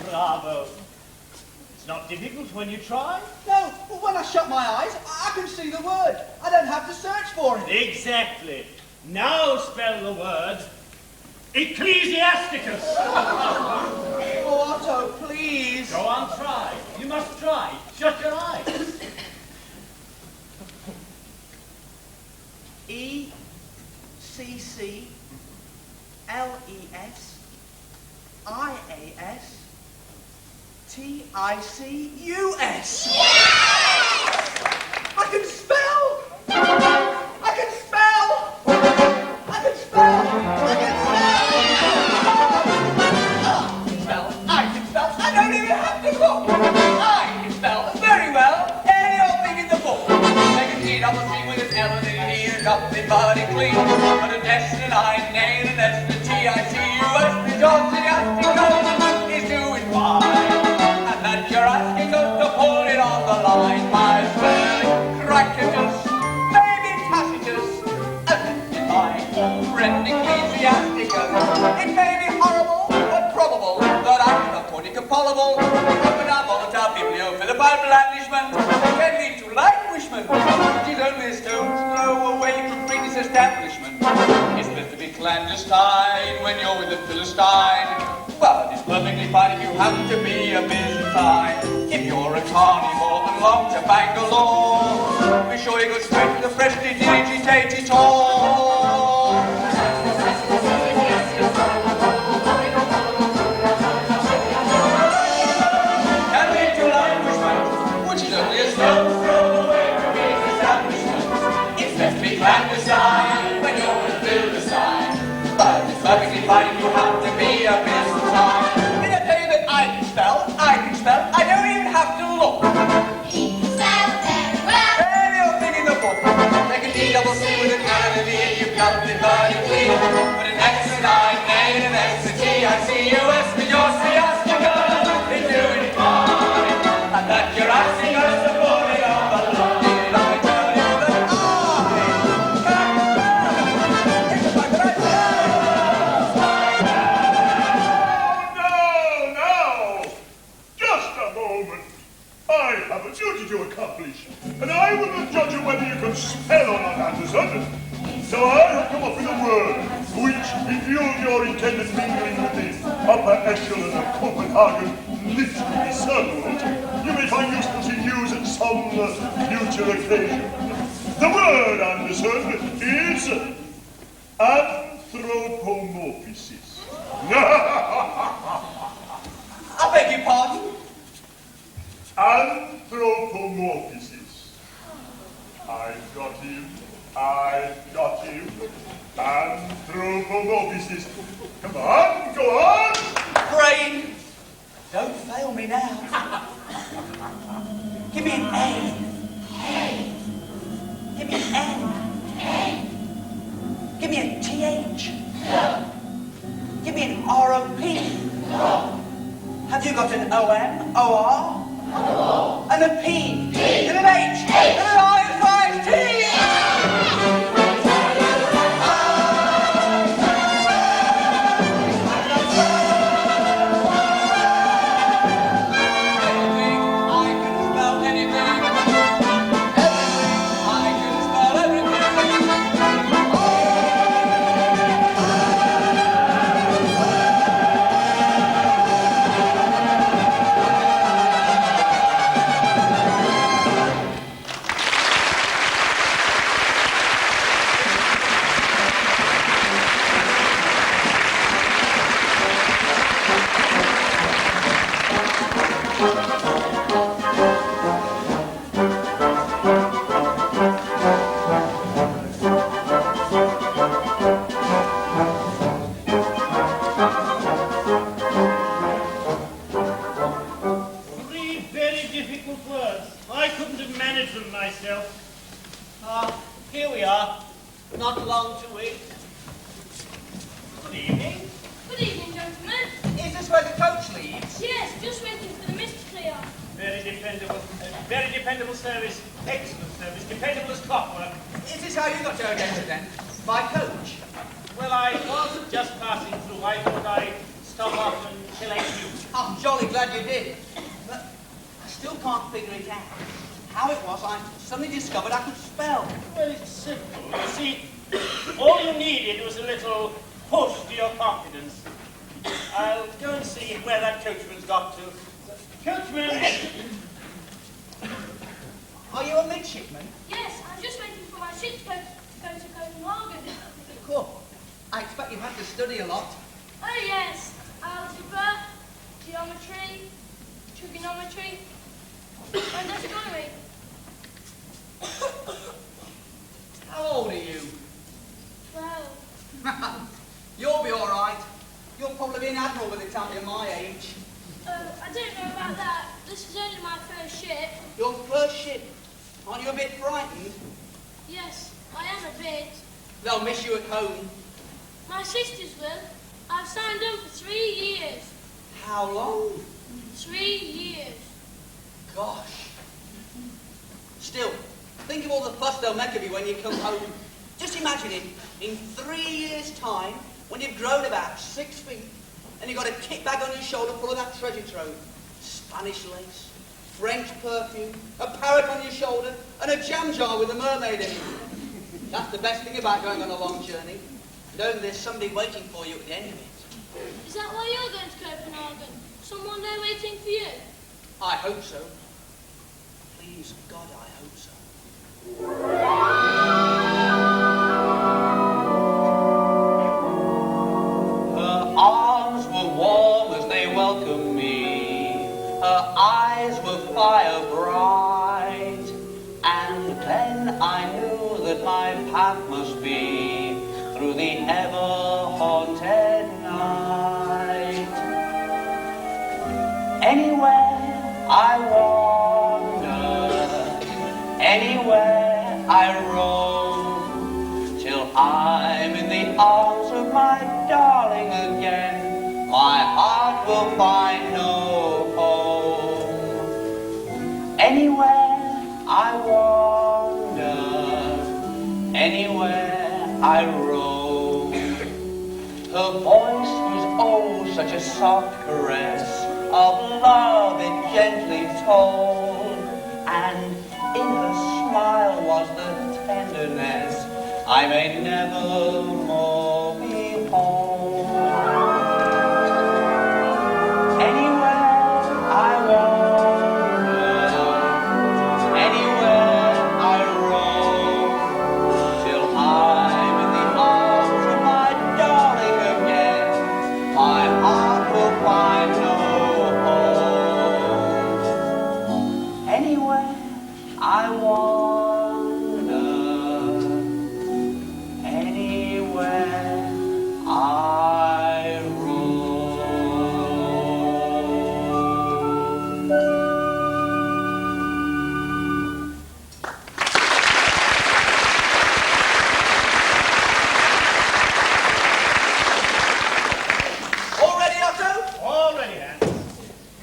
Bravo. not difficult when you try. No, but when I shut my eyes, I can see the word. I don't have to search for it. Exactly. Now spell the word Ecclesiasticus. Oh, Otto, please. Go on, try. You must try. Shut your eyes. ECCLESIASTICUS. I can spell! I can spell! I can spell! I can spell! I can spell! I don't even have to look! I can spell very well any old thing in the book. Take a T-double-C with an L and an E and nothing body clean. But an S and an I and an A and an S and a T-I-C-U-S. The Johnson-Asticus is doing fine. And that you're asking us to pull it on the line. My spelling, Crackitus, maybe Tacitus, attempted by friend Ecclesiasticus. It may be horrible, but probable that I'm a cornicopolable, open-a-volata, biblio-philippi blandishment, can lead to languishment, which is only a stone's throw away from British establishment. It's better to be clandestine when you're with a Philistine. Well, it's perfectly fine if you happen to be a Byzantine. If you're a carnivore and long to Bangalore, be sure you go straight to the freshly digitated tour. Can lead to languishment, which is only a stone's throw away from his establishment. It's best to be clandestine when you're with Philistine. But it's perfectly fine if you happen to be a Byzantine. Did I tell you that I can spell? I don't even have to look. He can spell very well. Any old thing in the book. Take a D-double-C with an L and an E and you've got it very clean. Put an X and an I and an A and an S and T-I-C-U-S with your C-asticus. It's doing fine. And that you're asking us to put it on the line. Did I tell you that I can spell? It's the fact that I No! Just a moment. I have a duty to accomplish, and I will not judge you whether you can spell or not, Anderson. So I have come up with a word which, if you and your intended mingling with the upper echelon of Copenhagen literary circles, you may find useful to use at some future occasion. The word, Anderson, is anthropomorphosis. I beg your pardon? Anthropomorphosis. I've got him. Anthropomorphosis. Come on, go on. Brain, don't fail me now. Give me an A. Give me an N. Give me a TH. Give me an ROP. Have you got an OM, OR? And a P, and an H, and an I, and 5 T! Here we are. Not long to wait. Good evening. Good evening, gentlemen. Is this where the coach leaves? Yes, just waiting for the mist to clear. Very dependable service. Excellent service. Dependable as clockwork. Is this how you got your identity then? By coach? Well, I was just passing through. I thought I'd stop off and collect you. I'm jolly glad you did. But I still can't figure it out. How it was I suddenly discovered I could spell. Well, it's simple. You see, all you needed was a little push to your confidence. I'll go and see where that coachman's got to. Coachman! Are you a midshipman? Yes, I'm just waiting for my ship's coach to go to Copenhagen. Cool. I expect you've had to study a lot. Oh yes, algebra, geometry, trigonometry, and astronomy. How old are you? 12. You'll be all right. You'll probably be an admiral by the time you're my age. I don't know about that. This is only my first ship. Your first ship. Aren't you a bit frightened? Yes, I am a bit. They'll miss you at home. My sisters will. I've signed up for 3 years. How long? 3 years. Gosh. Still, think of all the fuss they'll make of you when you come home. Just imagine it, in 3 years' time, when you've grown about 6 feet, and you've got a kit bag on your shoulder full of that treasure trove. Spanish lace, French perfume, a parrot on your shoulder, and a jam jar with a mermaid in it. That's the best thing about going on a long journey, knowing there's somebody waiting for you at the end of it. Is that why you're going to Copenhagen? Someone there waiting for you? I hope so. Please, God, I hope so. Her arms were warm as they welcomed me. Her eyes were fire bright. And then I knew that my path must be through the ever-haunted night. Anywhere I wander, anywhere I roam, till I'm in the arms of my darling again, my heart will find no home. Anywhere I wander, anywhere I roam, her voice was oh such a soft caress, of love it gently told, and in her smile was the tenderness I may never more behold. Anywhere I wander, anywhere I roam, till I'm in the arms of my darling again, my heart will find no anywhere I wander, anywhere I roam. All ready, Otto? All ready, then.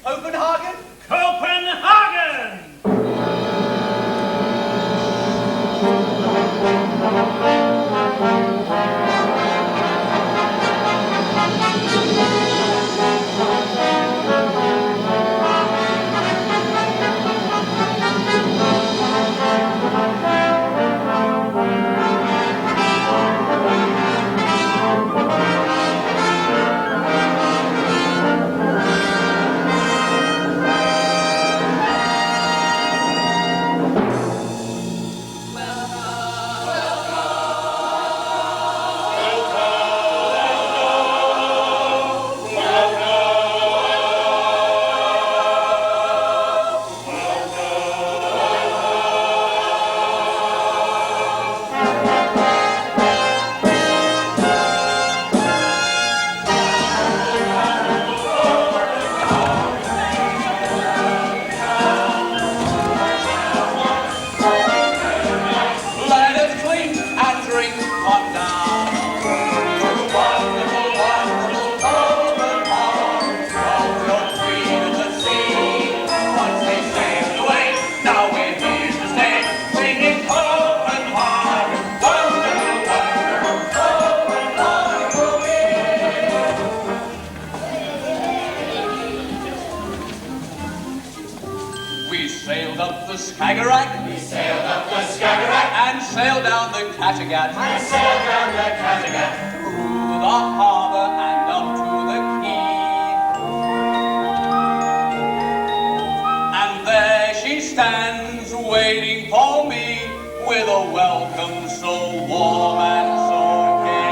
Copenhagen? Copenhagen! sailed up the Skagerrak. We sailed up the Skagerrak. And sailed down the Kattegat. And sailed down the Kattegat. Through the harbour and up to the quay. And there she stands waiting for me with a welcome so warm and so gay.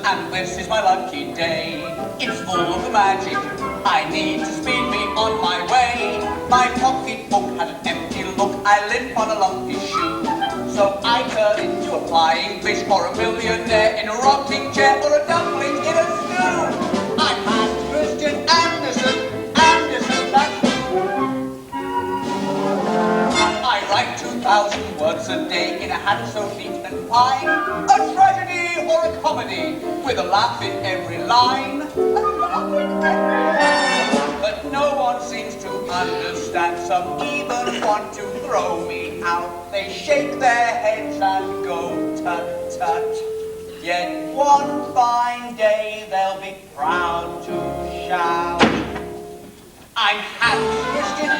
And this is my lucky day. It's full of the magic I need to speed me on my way. My pocketbook has an empty look. I limp on a lumpy shoe. So I turn into a flying fish or a millionaire in a rocking chair or a dumpling in a stew. I'm Hans Christian Andersen, that's who. I write 2,000 words a day in a hand so neat and fine. A tragedy or a comedy with a laugh in every line. But no one seems to understand. Some even want to throw me out. They shake their heads and go tut tut. Yet one fine day they'll be proud to shout, I'm Hans Christian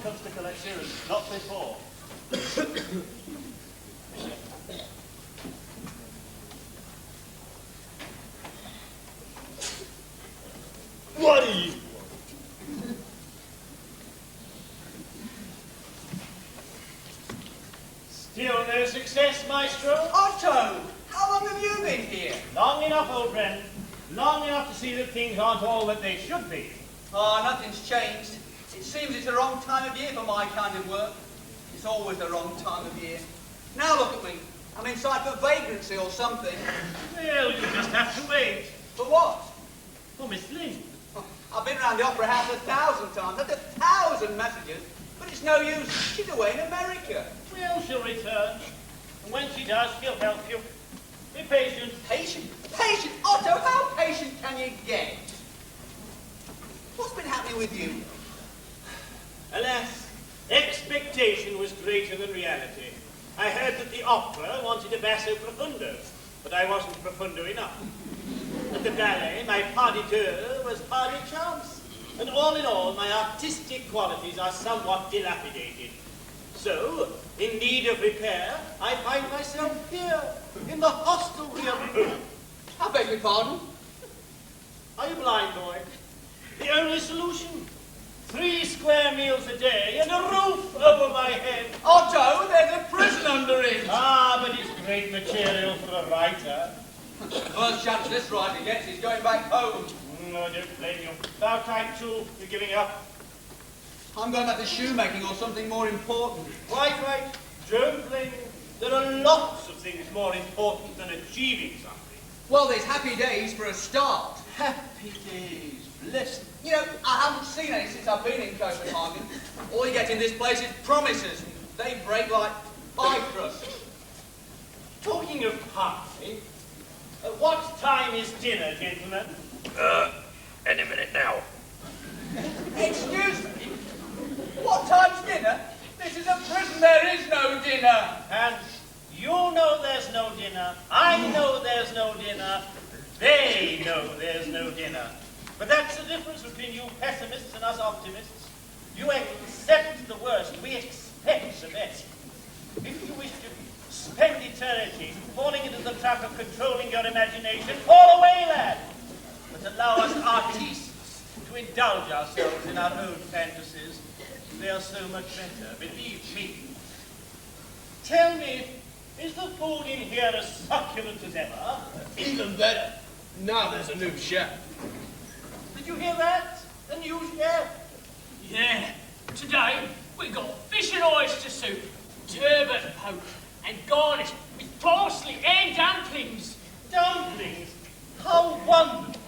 comes to collect servants, not before. What do you want? Still no success, Maestro? Otto, how long have you been here? Long enough, old friend. Long enough to see that things aren't all that they should be. Oh, nothing's changed. It seems it's the wrong time of year for my kind of work. It's always the wrong time of year. Now look at me. I'm inside for vagrancy or something. Well, you just have to wait. For what? For Miss Lynn. I've been around the Opera House 1,000 times. I've had 1,000 messages. But it's no use. She's away in America. Well, she'll return. And when she does, she'll help you. Be patient. Patient? Patient? Otto, how patient can you get? What's been happening with you? Alas, expectation was greater than reality. I heard that the opera wanted a basso profundo, but I wasn't profundo enough. At the ballet, my pas de deux was pas de chance. And all in all, my artistic qualities are somewhat dilapidated. So, in need of repair, I find myself here, in the hostelry of home. I beg your pardon? Are you blind, boy? The only solution? 3 square meals a day and a roof over my head. Otto, there's a prison under it. Ah, but it's great material for a writer. The first chance this writer gets is going back home. I don't blame you. About time, too, you're giving up. I'm going back to shoemaking or something more important. Quite right. Don't blame you. There are lots of things more important than achieving something. Well, there's happy days for a start. Happy days. Bless them. You know, I haven't seen any since I've been in Copenhagen. All you get in this place is promises. They break like pie crust. Talking of pie, what time is dinner, gentlemen? Any minute now. Excuse me? What time's dinner? This is a prison. There is no dinner. And you know there's no dinner. I know there's no dinner. They know there's no dinner. But that's the difference between you pessimists and us optimists. You accept the worst. We expect the best. If you wish to spend eternity falling into the trap of controlling your imagination, fall away, lad. But allow us artistes to indulge ourselves in our own fantasies. They are so much better, believe me. Tell me, is the food in here as succulent as ever? Even better. Now there's a new chef. Did you hear that? A new chef? Yeah, today we got fish and oyster soup, turbot poke, and garnished with parsley and dumplings. Dumplings? How wonderful!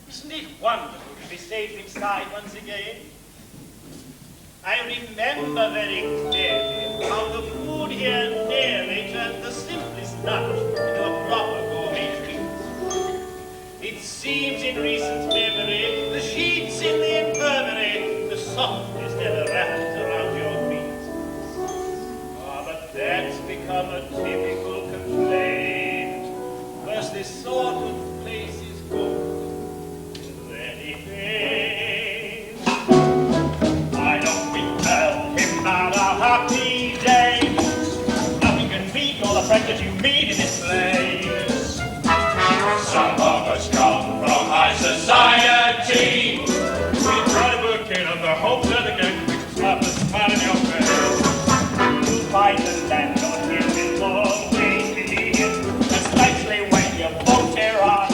Isn't it wonderful to be safe inside once again? I remember very clearly how the food here nearly turned the simplest lunch into a proper gourmet treat. It seems in recent memory, the sheets in the infirmary, the softness never wrapped around your feet. Ah, but that's become a typical complaint, because this sort of place is good, then it ends. Why don't we tell him about our happy days? Nothing can beat all the friends that you meet in this place. Some of us come from high society. We try to work in on the hopes of the gang, which is half a smile in your face. You'll find the landlord here with more ways convenient, especially when you both are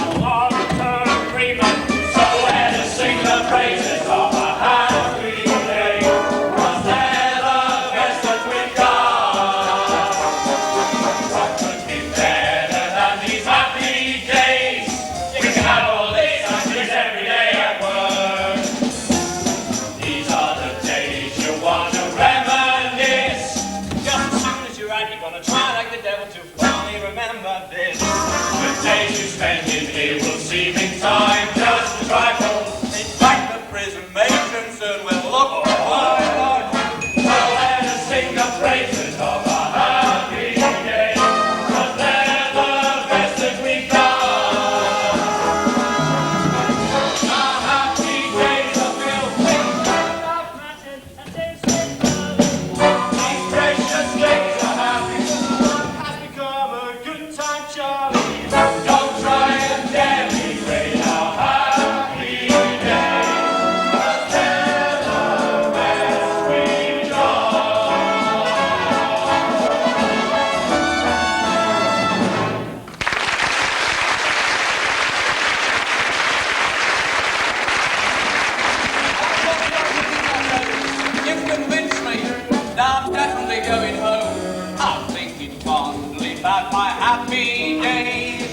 going home. I'm thinking fondly about my happy days.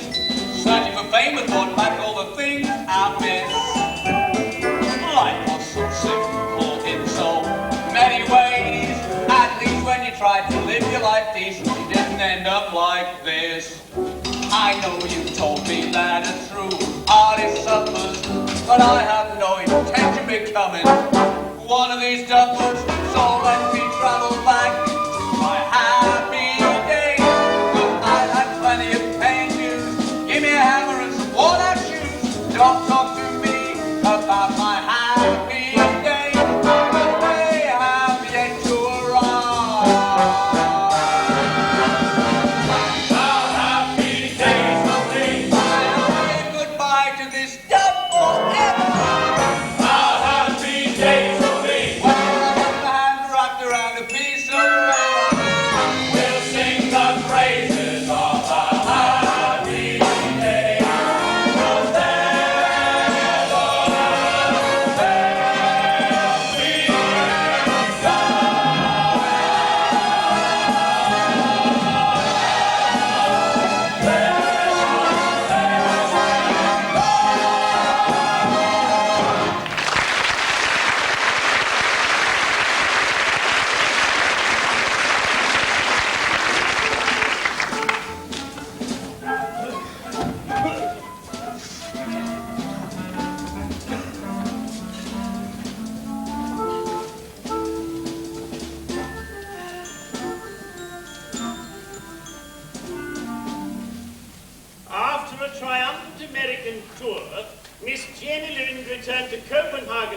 Searching for fame and thought back all the things I missed. Life was so simple in so many ways. At least when you tried to live your life decent, you didn't end up like this. I know you told me that a true artist suffers, but I have no intention of becoming one of these duffers. So let me travel back to my happy days. But I had plenty of pain dues. Give me a hammer and some worn-out shoes. Don't talk to me about my happy days, 'cause they have yet to arrive.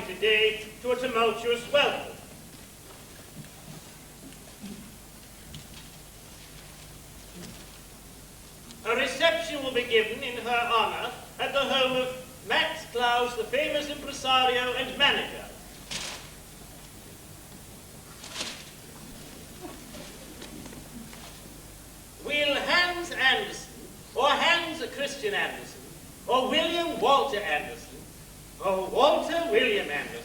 Today to a tumultuous welcome. A reception will be given in her honor at the home of Max Klaus, the famous impresario and manager. Will Hans Andersen, or Hans Christian Andersen, or William Walter Andersen, or Walter William Anderson,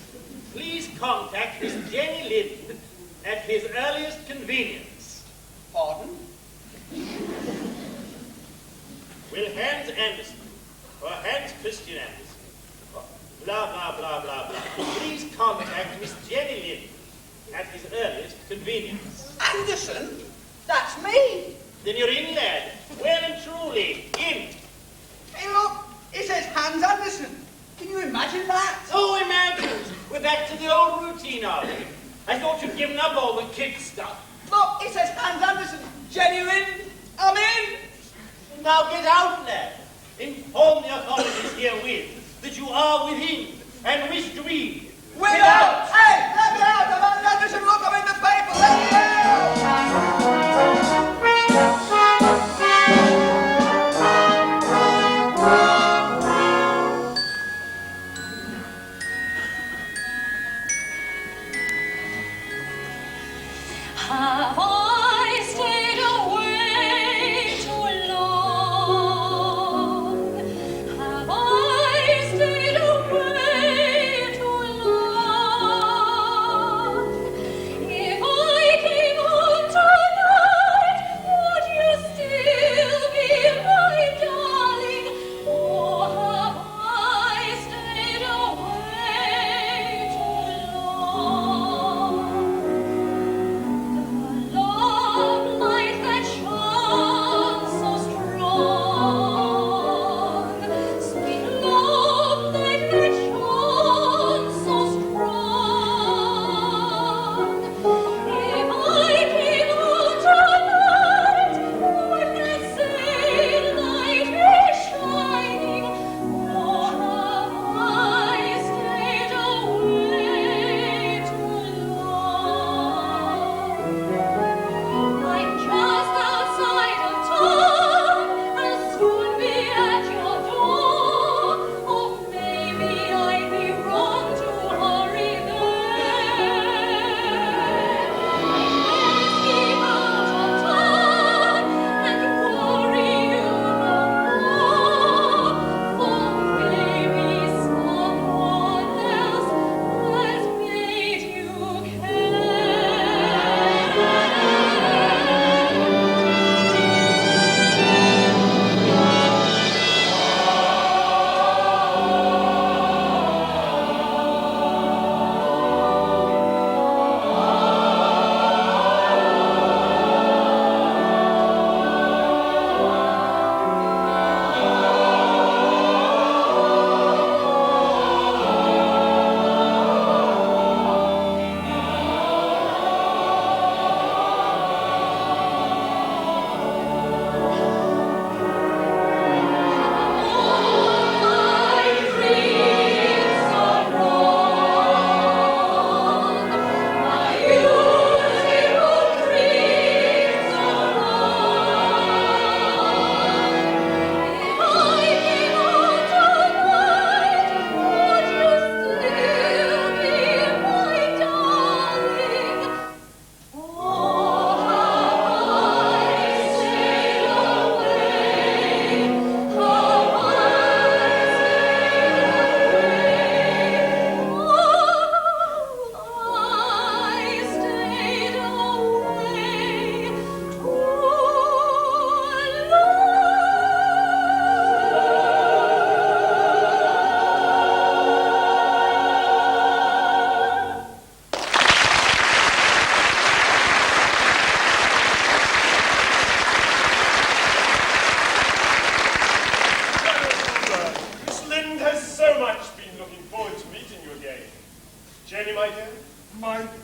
please contact Miss Jenny Lind at his earliest convenience. Pardon? Will Hans Andersen, or Hans Christian Andersen, or blah, blah, blah, blah, blah, please contact Miss Jenny Lind at his earliest convenience. Anderson? That's me. Then you're in, lad. Well and truly, in. Hey, look, it says Hans Anderson. Can you imagine that? Oh, imagine! We're back to the old routine, are we? I thought you'd given up all the kid stuff. Look, it says Hans Anderson. Jenny Lind, I'm in. Now get out, lad. Inform the authorities herewith that you are within and wish to read. Without! Hey, let me out! I'm Hans Anderson. Look, I'm in the paper. Let me out! Have I stayed away too long? Have I stayed away too long? If I came home tonight, would you still be my darling? Or have I stayed away too long?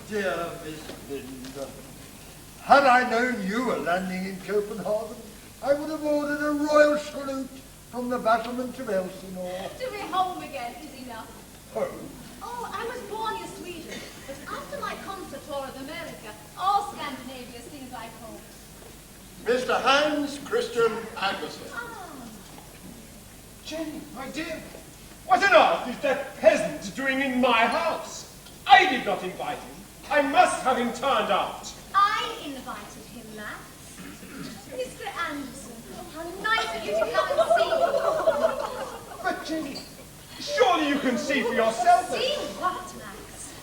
dear Miss Linda. Had I known you were landing in Copenhagen, I would have ordered a royal salute from the battlement of Elsinore. To be home again is enough. Home? Oh, I was born in Sweden, but after my concert tour of America, all Scandinavia seems like home. Mr. Hans Christian Andersen. Ah, Jenny, my dear, what on earth is that peasant doing in my house? I did not invite him. I must have him turned out. I invited him, Max. Mr. Anderson, how nice of you to come and see. But Jenny, surely you can see for yourself. See what, Max?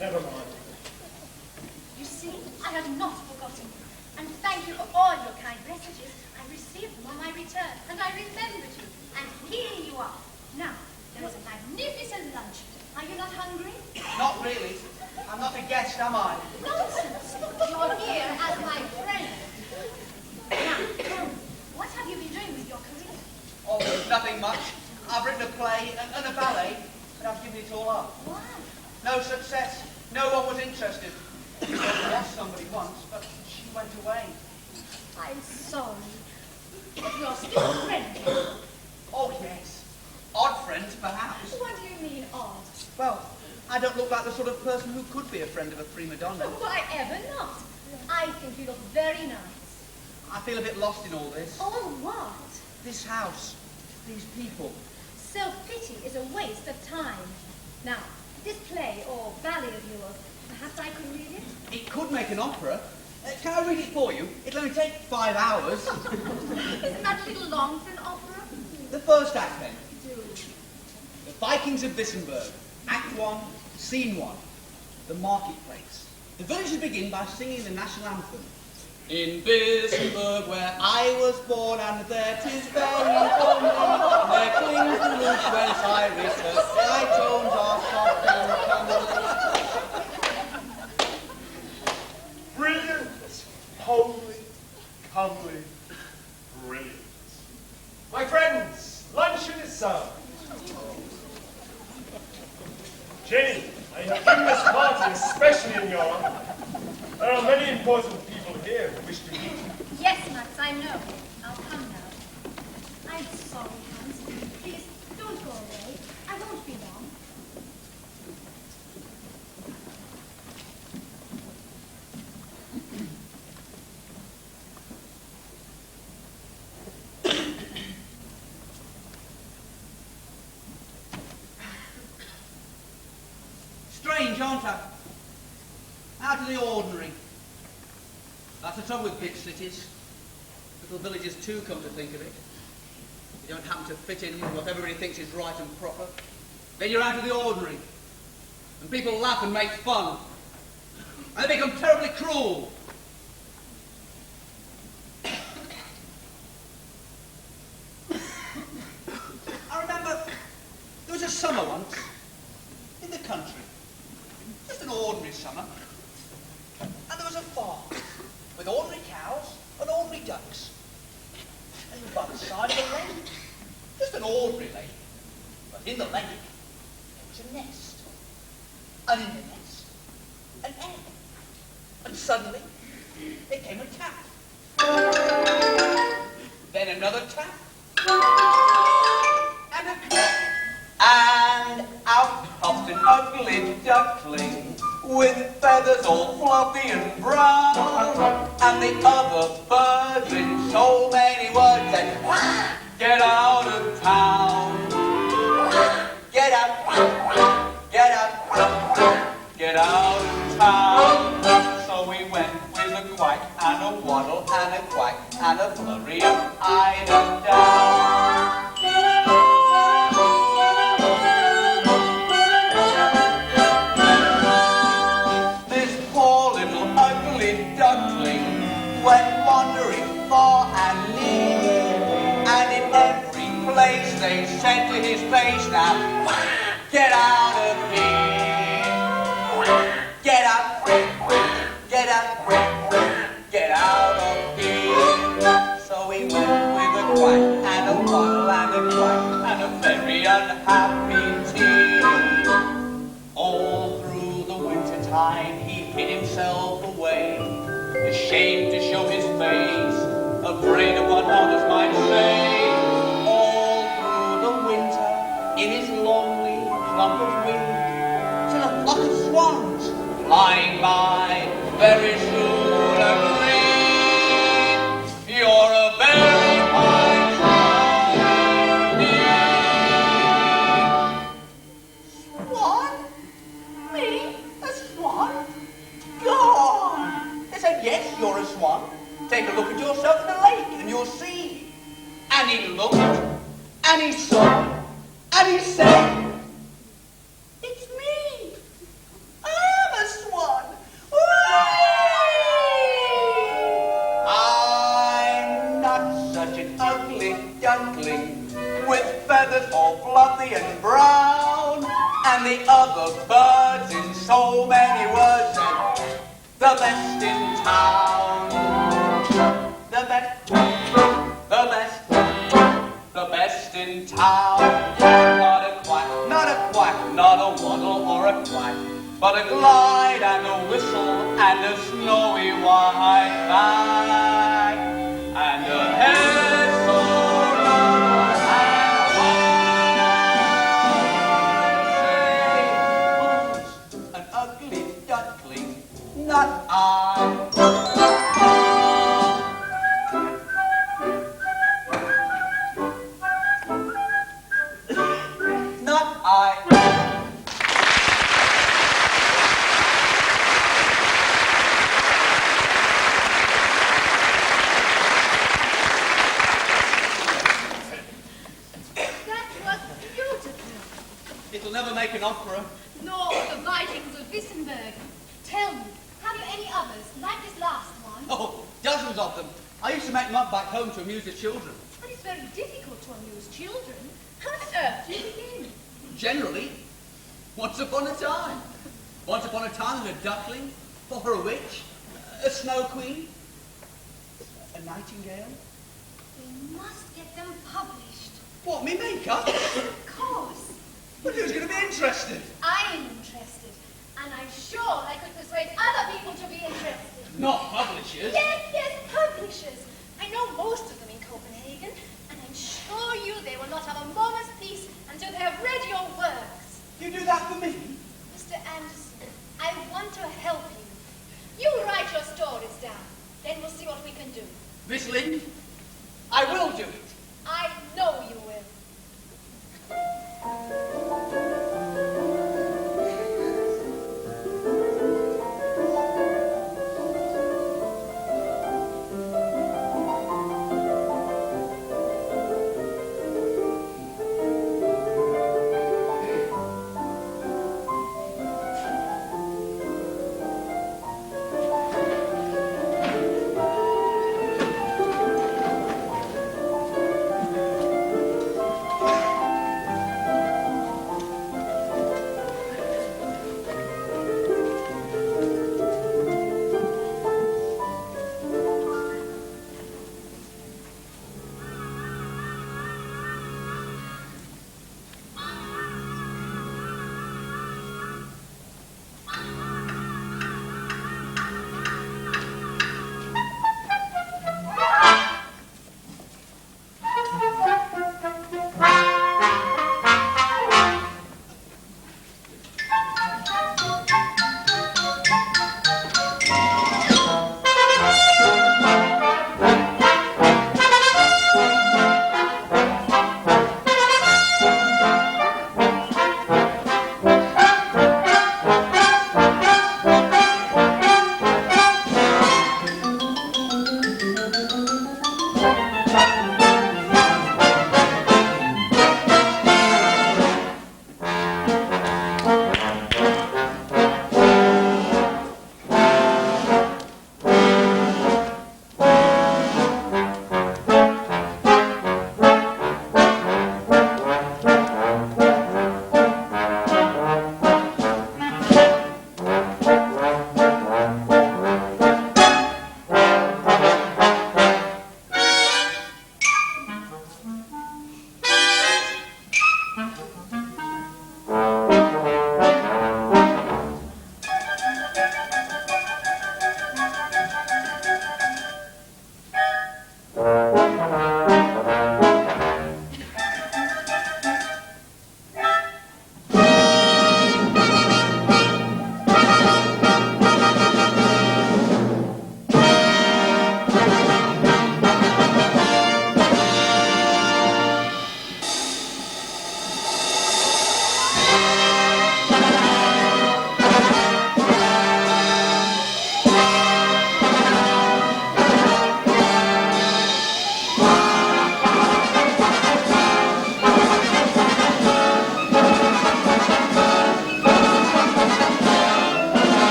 Never mind. You see, I have not forgotten. And thank you for all your kind messages. I received them on my return, and I remembered you. And here you are. Now, there is a magnificent lunch. Are you not hungry? Not really. I'm not a guest, am I? Nonsense. You're here as my friend. Now, tell me, what have you been doing with your career? Oh, nothing much. I've written a play and a ballet, but I've given it all up. Why? No success. No one was interested. I lost somebody once, but she went away. I'm sorry. But you're still a friend here. Oh, yes. Odd friends, perhaps. What do you mean, odd? Well, I don't look like the sort of person who could be a friend of a prima donna. Why ever not? I think you look very nice. I feel a bit lost in all this. All what? This house. These people. Self-pity is a waste of time. Now, this play or ballet of yours, perhaps I could read it? It could make an opera. Can I read it for you? It'll only take 5 hours. Isn't that a little long for an opera? The first act, then. Do. The Vikings of Wissenberg. Act 1, Scene 1. The marketplace. The villagers begin by singing the national anthem. In Wissenberg, where I was born, and there 'tis very homely, there clings the roof whence I return. My tones are soft and comely. Brilliant, homely, comely, brilliant. My friends, luncheon is served. Jenny, I have given this party especially in your honor. There are many important people here who wish to meet you. Yes, Max, I know. I'll come now. I'm sorry, Hans. Please, don't go away. I won't be long. Strange, aren't I? Out of the ordinary. That's the trouble with big cities. Little villages too, come to think of it. You don't happen to fit in with what everybody thinks is right and proper. Then you're out of the ordinary. And people laugh and make fun. And they become terribly cruel. I remember there was a summer once in the country. Just an ordinary summer. And there was a farm with ordinary cows and ordinary ducks. And by the side of the lake, just an ordinary lake. But in the lake, there was a nest. And in the nest, an egg. And suddenly, there came a tap. Then another tap. And a clap. And out popped an ugly duckling with feathers all fluffy and brown. And the other birds in so many words said, get out of town. Get out, get out, get out of town. So we went with a quack and a waddle and a quack and a flurry of I and down. Went wandering far and near, and in every place they said to his face, now, get out of here. Get out, get out, get out of here. So we went with a quack and a waddle and a quack and a very unhappy tea. All through the time he hid himself away, ashamed to show his face, afraid of what others might say. All through the winter, in his lonely clump of wind, till a flock of swans flying by very soon agreed, you're a very fine swan indeed. Swan? Me? A swan? Go on. They said, yes, you're a swan. Take a look at yourself in the lake and you'll see. And he looked, and he saw, and he said, it's me. I'm a swan. Whee! I'm not such an ugly duckling with feathers all fluffy and brown, and the other birds in so many words and the best in town. The best, the best, the best in town. Not a quack, not a quack, not a waddle or a quack, but a glide and a whistle and a snowy white back and a head so round and wise. An ugly duckling, not I. It'll never make an opera. Nor the Vikings of Wissenberg. Tell me, have you any others like this last one? Oh, dozens of them. I used to make them up back home to amuse the children. But it's very difficult to amuse children. How on earth do you begin? Generally, once upon a time. Once upon a time there was a duckling, or a witch, a snow queen, a nightingale. We must get them published. What, me makeup? Of course. But who's going to be interested? I'm interested. And I'm sure I could persuade other people to be interested. Not publishers. Yes, publishers. I know most of them in Copenhagen, and I'm sure they will not have a moment's peace until they have read your works. You do that for me? Mr. Anderson, I want to help you. You write your stories down. Then we'll see what we can do. Miss Lind, I will do it. I know you will.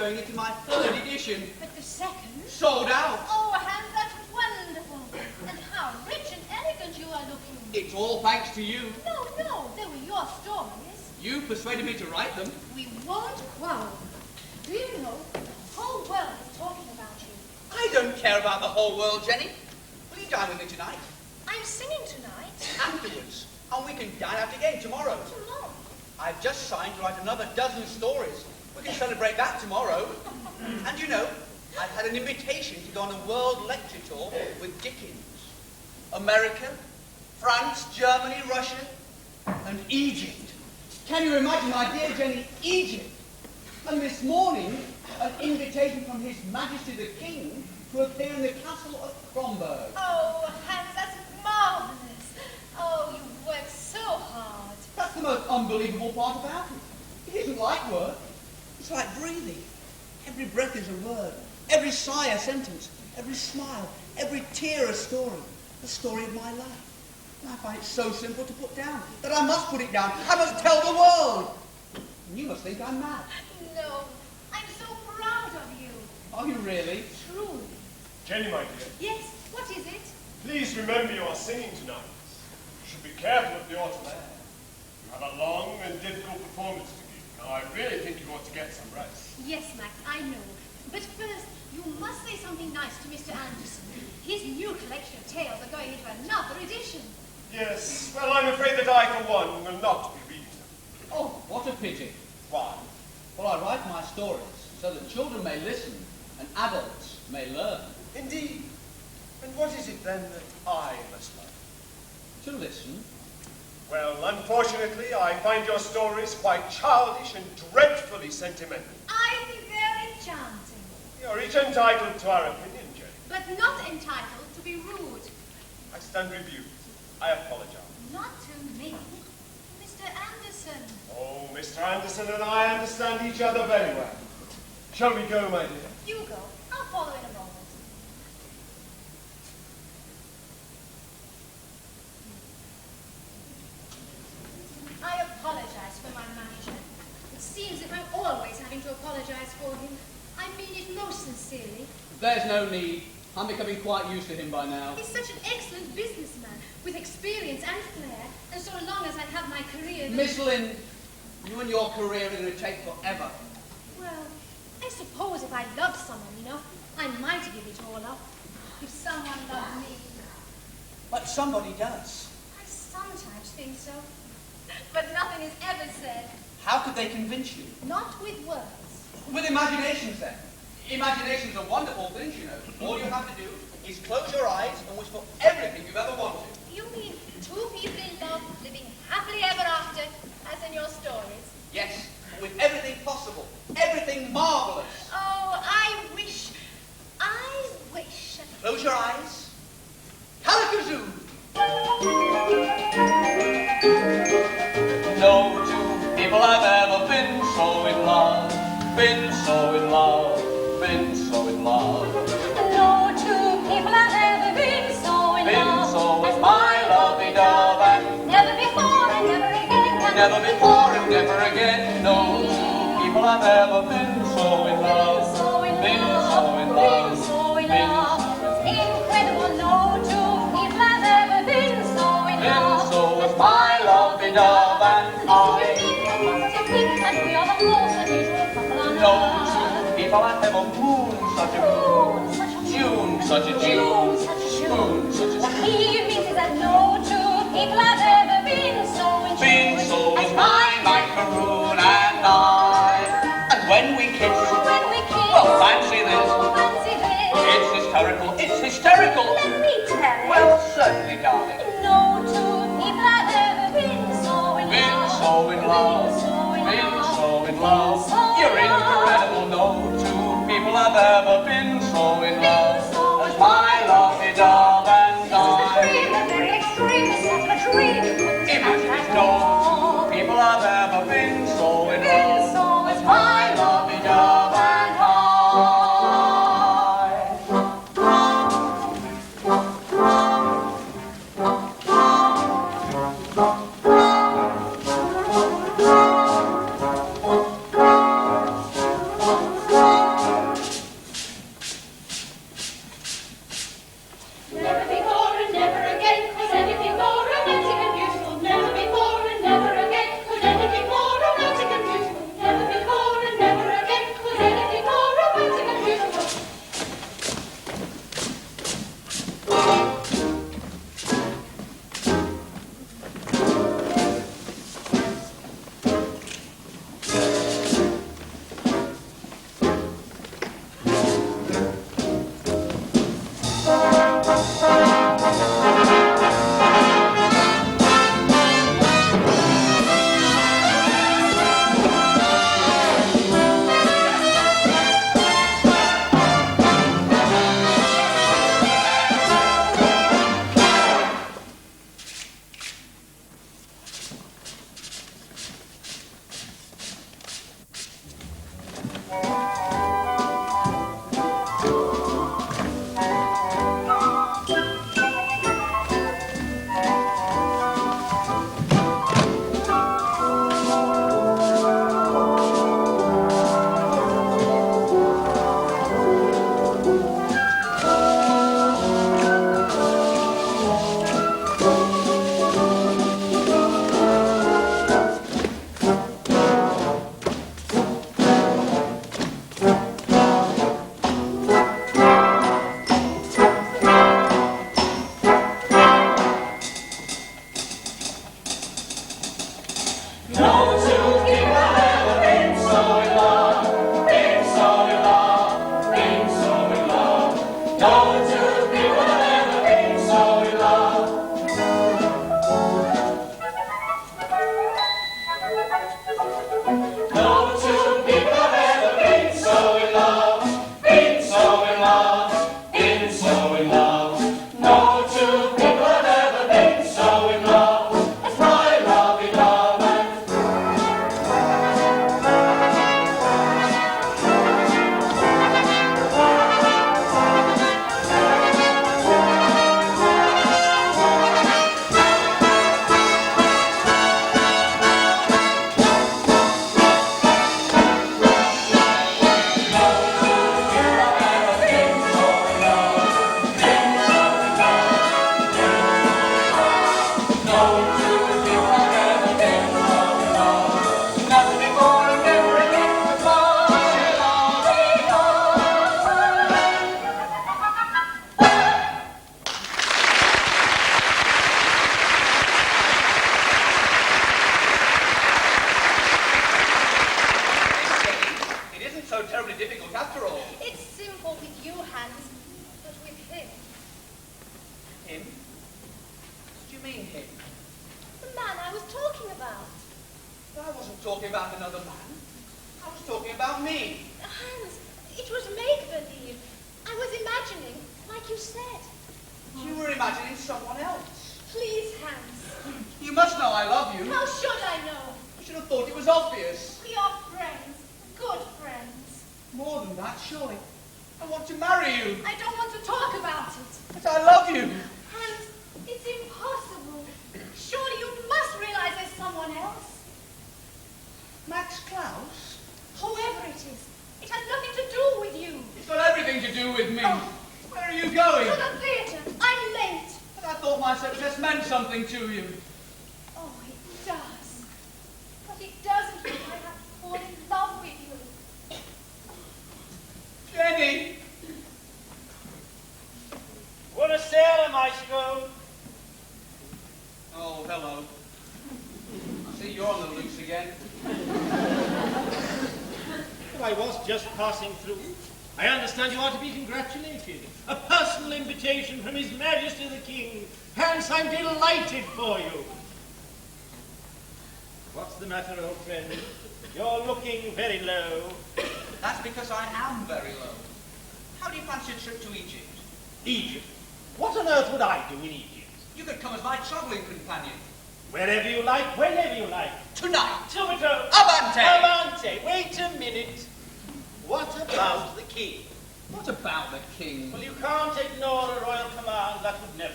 going into my third edition. But the second? Sold out. Oh, Hans, that's wonderful. And how rich and elegant you are looking. It's all thanks to you. No, they were your stories. You persuaded me to write them. We won't quarrel. Do you know, care about the whole world, Jenny. Will you dine with me tonight? I'm singing tonight. Afterwards. And we can dine out again tomorrow. Tomorrow? I've just signed to write another dozen stories. We can celebrate that tomorrow. And you know, I've had an invitation to go on a world lecture tour with Dickens. America, France, Germany, Russia, and Egypt. Can you imagine, my dear Jenny, Egypt? And this morning, an invitation from His Majesty the King to appear in the castle of Kromberg. Oh, Hans, that's marvellous. Oh, you've worked so hard. That's the most unbelievable part about it. It isn't like work. It's like breathing. Every breath is a word. Every sigh a sentence. Every smile, every tear a story. The story of my life. And I find it so simple to put down that I must put it down. I must tell the world. And you must think I'm mad. No, I'm so proud of you. Are you really? Truly. Jenny, my dear, Yes, what is it? please remember you are singing tonight. You should be careful of the autumn air. You have a long and difficult performance to give. Now, I really think you ought to get some rest. Yes, Max, I know. But first, you must say something nice to Mr. Anderson. His new collection of tales are going into another edition. Yes, well, I'm afraid that I, for one, will not be reading them. Oh, what a pity. Why? Well, I write my stories so that children may listen and adults may learn. Indeed. And what is it then that I must learn? To listen. Well, unfortunately, I find your stories quite childish and dreadfully sentimental. I think they're enchanting, You're each entitled to our opinion, Jenny. but not entitled to be rude. I stand rebuked. I apologize. Not to me. Mr. Anderson. Oh, Mr. Anderson and I understand each other very well. Shall we go, my dear? You go. I'll follow in a moment. I apologize for my manager. It seems that I'm always having to apologize for him. I mean it most sincerely. There's no need. I'm becoming quite used to him by now. He's such an excellent businessman, with experience and flair, and so long as I have my career... Miss Lynn, you and your career are going to take forever. Well, I suppose if I loved someone, I might give it all up. If someone loved me. But somebody does. I sometimes think so. But nothing is ever said. How could they convince you? Not with words. With imaginations, then. Imaginations are wonderful things, All you have to do is close your eyes and wish for everything you've ever wanted. You mean two people in love, living happily ever after, as in your stories? Yes, with everything possible, everything marvelous. Oh, I wish. Close your eyes. Halakazoo! No two people have ever been so in love, been so in love, been so in love. No two people have ever been so in love. Been so as my lovely dove, and Never before and never again. never before and never again. No two people have ever been so in love, been so in love, Been so in love. It's incredible. No two people have ever been so in been love. so as my lovely dove, and I. No two people have ever moon such a moon, June such a June, spoon such a What spoon. he means is that no two people have ever been so in Been so as my macaroon and I. And when we kiss, well, fancy this. It's hysterical, it's hysterical. Let me tell you. Well, certainly, darling. No two people have ever been so in Been love. so in love, been so in love. You're incredible. No two people have ever been so in love as my lovely dove and I. The very extreme is such a dream. Imagine if no two people have ever been so in love So as my lovely dove and I. mean him? The man I was talking about. I wasn't talking about another man. I was talking about me. Hans, it was make-believe. I was imagining, like you said. You were imagining someone else. Please, Hans. You must know I love you. How should I know? You should have thought it was obvious. We are friends. Good friends. More than that, surely. I want to marry you. I don't want to talk about it. But I love you. Hans, it's impossible. Surely you must realize there's someone else. Max Klaus? Whoever it is, it has nothing to do with you. It's got everything to do with me. Oh. Where are you going? To the theatre. I'm late. But I thought my success meant something to you. Oh, it does. But it doesn't mean I have to fall in love with you. Jenny! Buonasera, maestro. Oh, hello. I see you're on the loose again. Well, I was just passing through. I understand you are to be congratulated. A personal invitation from His Majesty the King. Hans, I'm delighted for you. What's the matter, old friend? You're looking very low. That's because I am very low. How do you fancy a trip to Egypt? Egypt? What on earth would I do in Egypt? You could come as my travelling companion. Wherever you like, whenever you like. Tonight. Subito. Avante! Avante! Wait a minute. What about the king? What about the king? Well, you can't ignore a royal command. That would never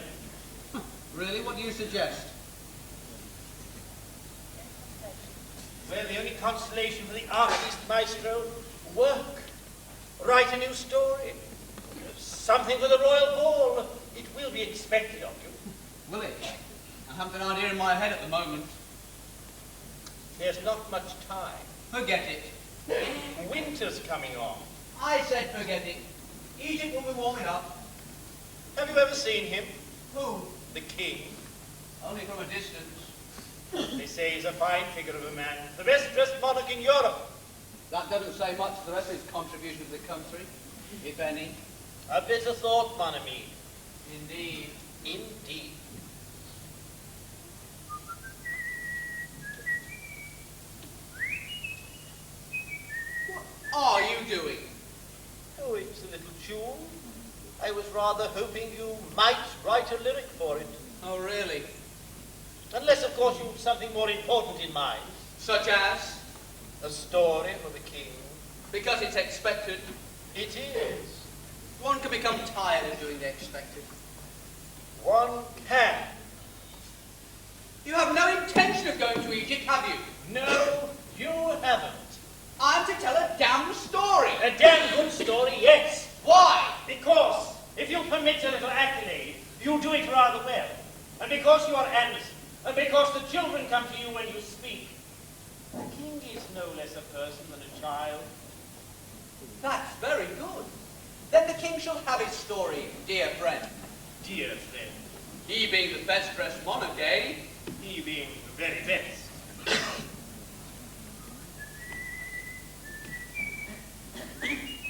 do. Really? What do you suggest? Well, the only consolation for the artist, maestro, work. Write a new story. Something for the royal ball. It will be expected of you. Will it? I haven't an idea in my head at the moment. There's not much time. Forget it. Winter's coming on. I said forget it. Egypt will be warming up. Have you ever seen him? Who? The king. Only from a distance. They say he's a fine figure of a man. The best dressed monarch in Europe. That doesn't say much to the rest of his contribution to the country, if any. A better thought, mon ami. Indeed. Indeed. What are you doing? Oh, it's a little tune. I was rather hoping you might write a lyric for it. Oh, really? Unless, of course, you've something more important in mind. Such as? A story for the king. Because it's expected. It is. One can become tired of doing the expected. One can. You have no intention of going to Egypt, have you? No, you haven't. I'm to tell a damn story. A damn good story, yes. Why? Because, if you'll permit a little accolade, you do it rather well. And because you are Anderson, and because the children come to you when you speak, the king is no less a person than a child. That's very good. Then the king shall have his story, dear friend. Dear friend. He being the best dressed monarch, eh? He being the very best.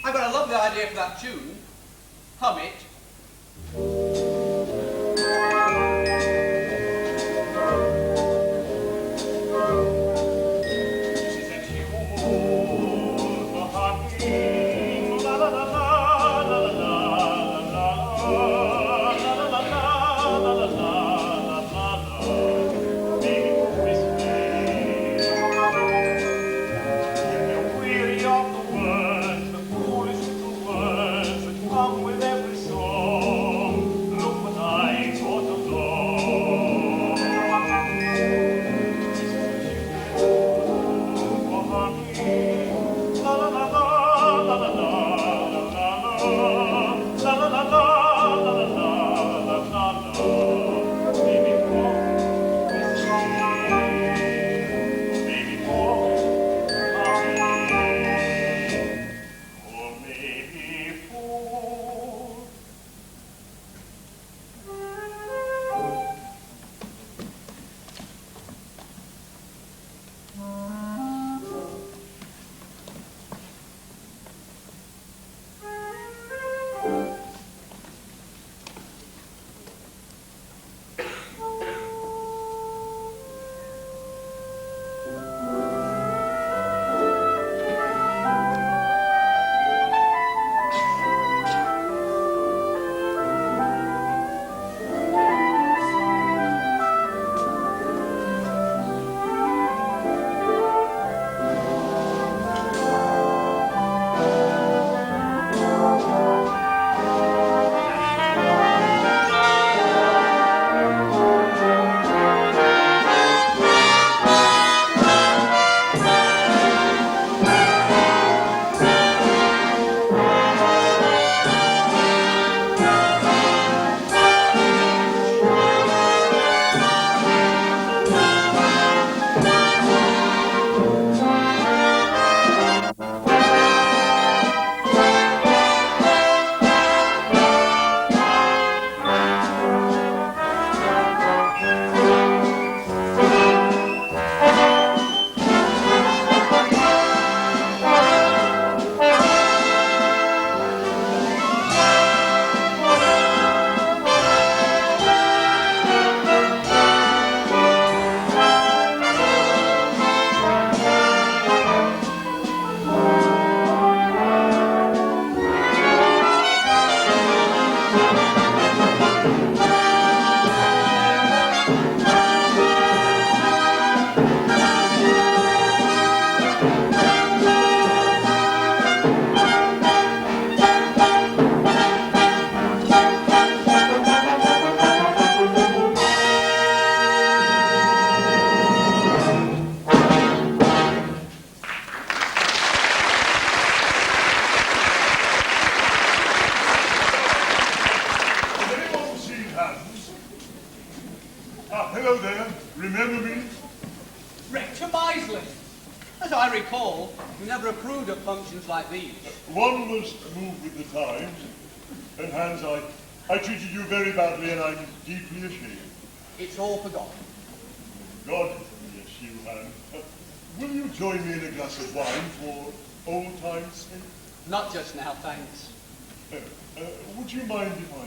I've got a lovely idea for that tune. Hum it. With every song As I recall, you never approved of functions like these. One must move with the times. And Hans, I treated you very badly, and I'm deeply ashamed. It's all forgotten. God bless you, Hans. Will you join me in a glass of wine for old time's sake? Not just now, thanks. Would you mind if I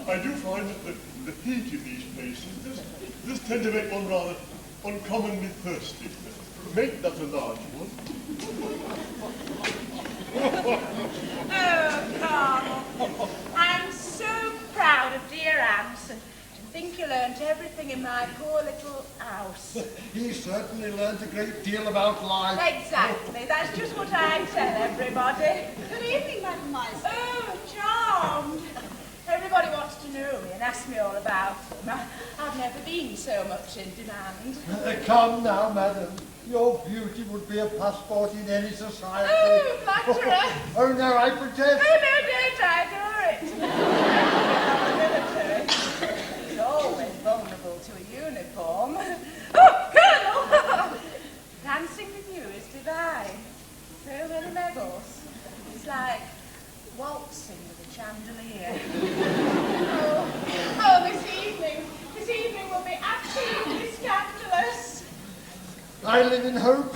do? I do find that the heat in these places does tend to make one rather uncommonly thirsty. Make that a large one. Oh, Carl, I'm so proud of dear Anson. I think he learnt everything in my poor little house. He certainly learnt a great deal about life. Exactly, that's just what I tell everybody. Good evening, Madam Mice. Oh, charmed. Everybody wants to know me and ask me all about them. I've never been so much in demand. Come now, madam. Your beauty would be a passport in any society. Oh, flatterer. Oh, no, I protest. Oh, no, don't, I adore it. It's always vulnerable to a uniform. Oh, Colonel! Dancing with you is divine. So many medals. It's like waltzing with a chandelier. Oh, this evening will be absolutely scandalous. I live in hope.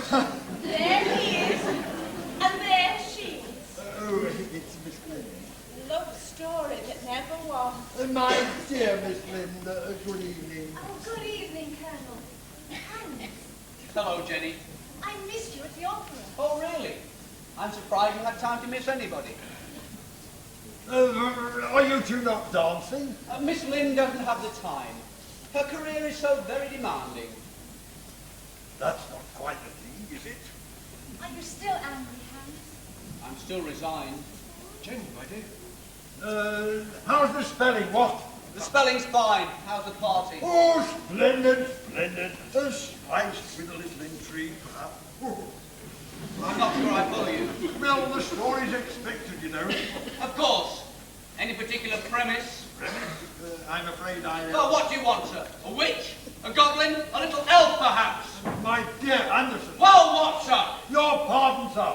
There he is, and there she is. Oh, it's Miss Linda. Love story that never was. My dear Miss Linda, good evening. Oh, good evening, Colonel. Hans, Hello, Jenny. I missed you at the opera. Oh, really? I'm surprised you had time to miss anybody. Are you two not dancing? Miss Lynn doesn't have the time. Her career is so very demanding. That's not quite the thing, is it? Are you still angry, Hans? I'm still resigned. Jenny, my dear. How's the spelling? What? The spelling's fine. How's the party? Oh, splendid, splendid. Spiced with a little intrigue, perhaps. Oh. I'm not sure I follow you. Well, the story's expected, you know. Of course. Any particular premise? I'm afraid I... Well, what do you want, sir? A witch? A goblin? A little elf, perhaps? My dear Anderson. Well, what, sir? Your pardon, sir.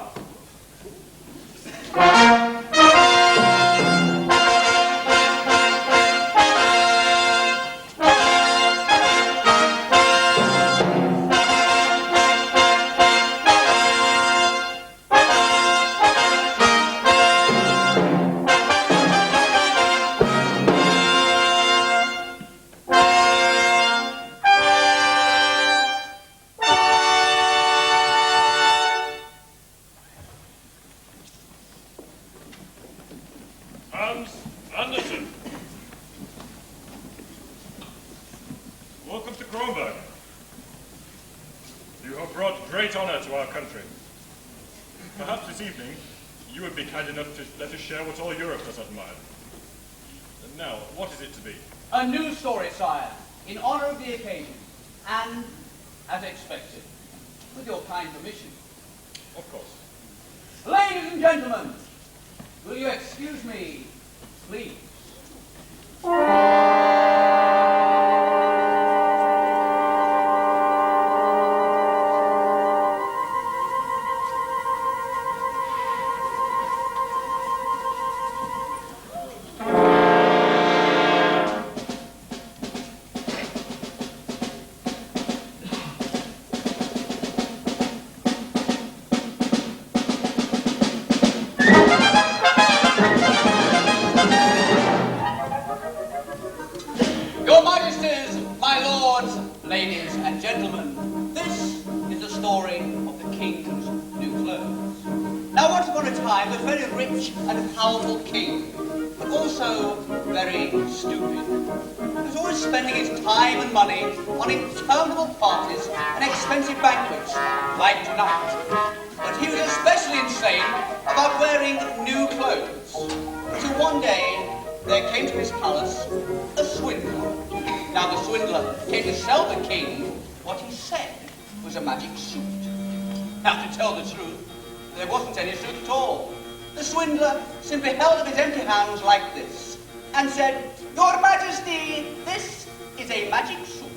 Anderson. Welcome to Kronberg. You have brought great honor to our country. Perhaps this evening, you would be kind enough to let us share what all Europe has admired. And now, what is it to be? A new story, sire, in honor of the occasion, and as expected, with your kind permission. Of course. Ladies and gentlemen, will you excuse me, please? Your Majesties, my lords, ladies and gentlemen, this is the story of the king's new clothes. Now, once upon a time, a very rich and powerful king, but also very stupid. He was always spending his time and money on interminable parties and expensive banquets, like tonight. But he was especially insane about wearing new clothes. So one day, there came to his palace a swindler. Now the swindler came to sell the king what he said was a magic suit. Now to tell the truth, there wasn't any suit at all. The swindler simply held up his empty hands like this and said, "Your Majesty, this is a magic suit.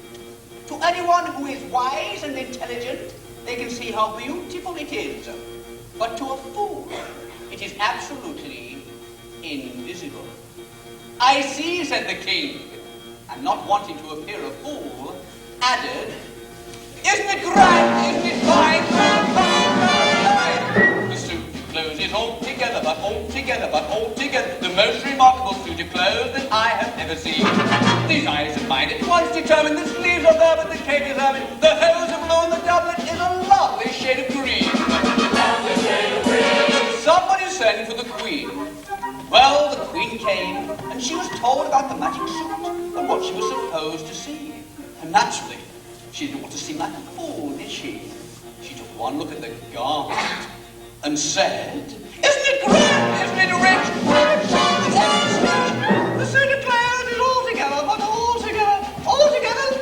To anyone who is wise and intelligent, they can see how beautiful it is. But to a fool, it is absolutely invisible. I see, said the king, and not wanting to appear a fool, added, isn't it grand, isn't it fine, grand, fine, grand, fine? The suit of clothes is altogether, the most remarkable suit of clothes that I have ever seen. These eyes of mine at once determined the sleeves are there, but the cape is ermine, the hose are blue, and the doublet is a lovely shade of green. Somebody sent for the queen. Well, the queen came, and she was told about the magic suit and what she was supposed to see. And naturally, she didn't want to seem like a fool, did she? She took one look at the garment and said, isn't it grand? Isn't it rich? The suit of clothes is altogether the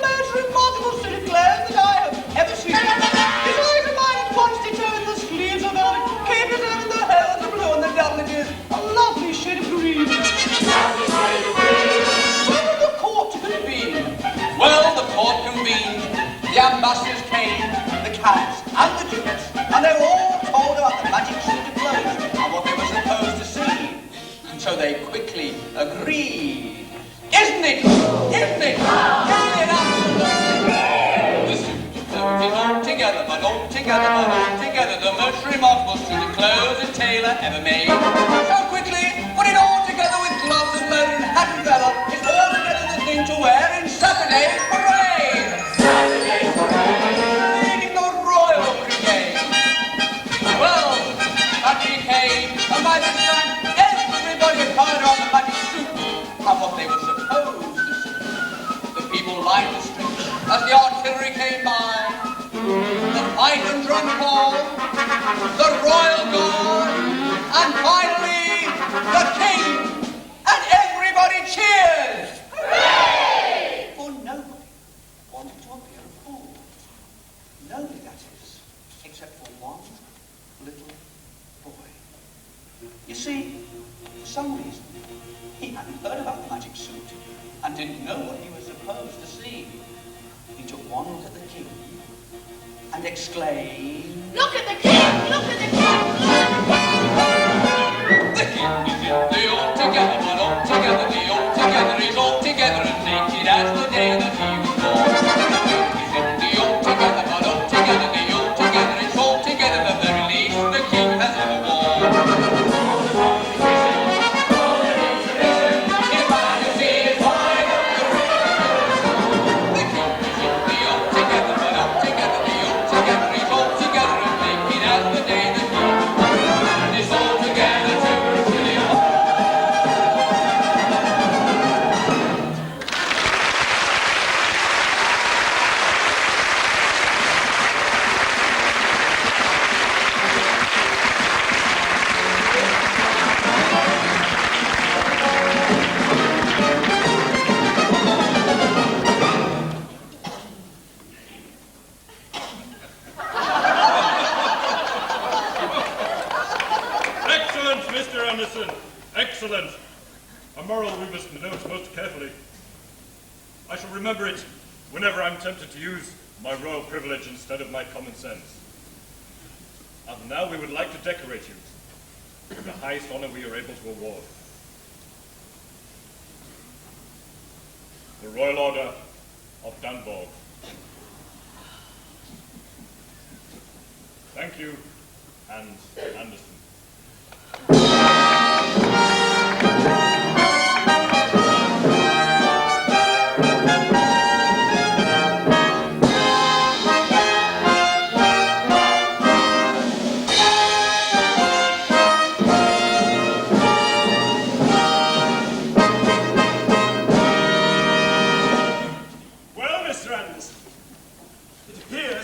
most remarkable suit of clothes that I have ever seen. His eyes of mine at once determined the sleeves are velvet, cape is ermine, the hose are blue, and the doublet is a lovely shade of green. Where would the court have been? Well, the court convened. The ambassadors came, the counts, and the dukes, and they were all told about the magic suit of clothes and what they were supposed to see. And so they quickly agreed. Isn't it? Isn't it? Isn't it absolutely? The suit of clothes is altogether the most remarkable suit of clothes a tailor ever made. So quickly, put it all together with gloves and motor and hat and feather. It's altogether the thing to wear in Saturday's parade. Saturday's parade. Leading the royal brigade. Well, that became a magic time. Everybody had heard of the magic suit and what they were supposed to see. The people lined the streets as the artillery came by. The fife and drum call, the royal guard, and finally, the king, and everybody cheered. Hooray! For nobody wanted to appear a fool. Nobody, that is, except for one little boy. You see, for some reason, he hadn't heard about the magic suit and didn't know what he was supposed to see. He took one look at the king and exclaimed, look at the king! Look at the king! Look at the king! The king is in the altogether, but altogether, the altogether is altogether as naked as the day that he was born. The king is in the altogether, but altogether, the altogether is altogether the very least the king has ever worn. Excellent. A moral we must note most carefully. I shall remember it whenever I'm tempted to use my royal privilege instead of my common sense. And now we would like to decorate you with the highest honor we are able to award. The Royal Order of Dunborg. Thank you, and Anderson.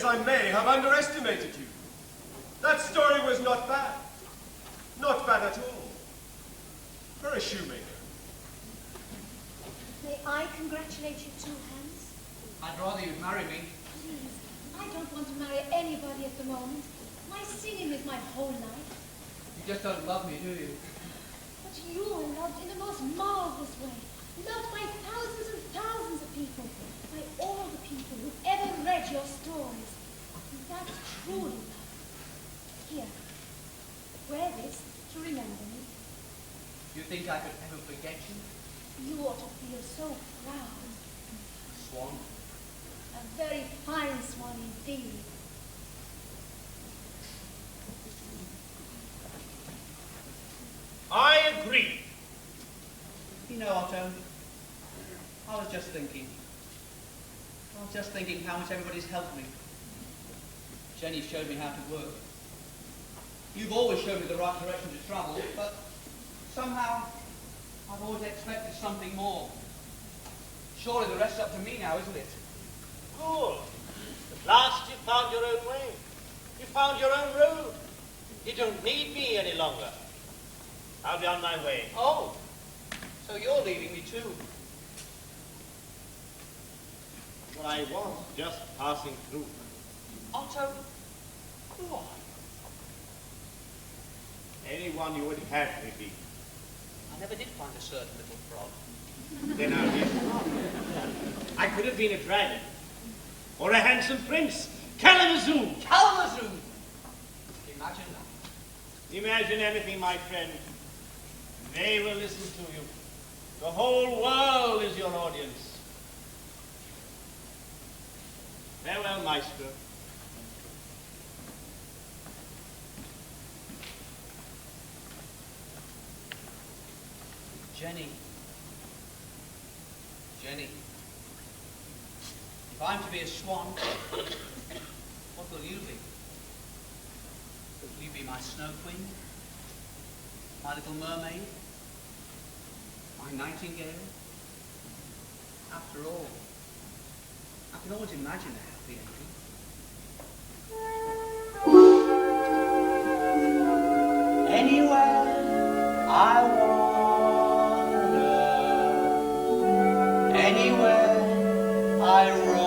I may have underestimated you. That story was not bad. Not bad at all. For a shoemaker. May I congratulate you too, Hans? I'd rather you'd marry me. Please, I don't want to marry anybody at the moment. My singing is my whole life. You just don't love me, do you? But you are loved in the most marvelous way. Loved by thousands and thousands of people. By all the people who've ever read your stories. That's truly love. Here, wear this to remember me. Do you think I could ever forget you? You ought to feel so proud. Swan? A very fine swan indeed. I agree. You know, Otto, I was just thinking how much everybody's helped me. Jenny showed me how to work. You've always shown me the right direction to travel, but somehow I've always expected something more. Surely the rest's up to me now, isn't it? Good. At last you found your own way. You found your own road. You don't need me any longer. I'll be on my way. Oh, so you're leaving me too. Well, I was just passing through. Otto, who are you? Anyone you would have me be. I never did find a certain little frog. Then I'll be wrong. I could have been a dragon. Or a handsome prince. Kalamazoo! Kalamazoo! Imagine that. Imagine anything, my friend. They will listen to you. The whole world is your audience. Farewell, Maestro. Jenny. If I'm to be a swan, what will you be? Will you be my snow queen? My little mermaid? My nightingale? After all, I can always imagine a happy ending. Anywhere I wander, anywhere I roam.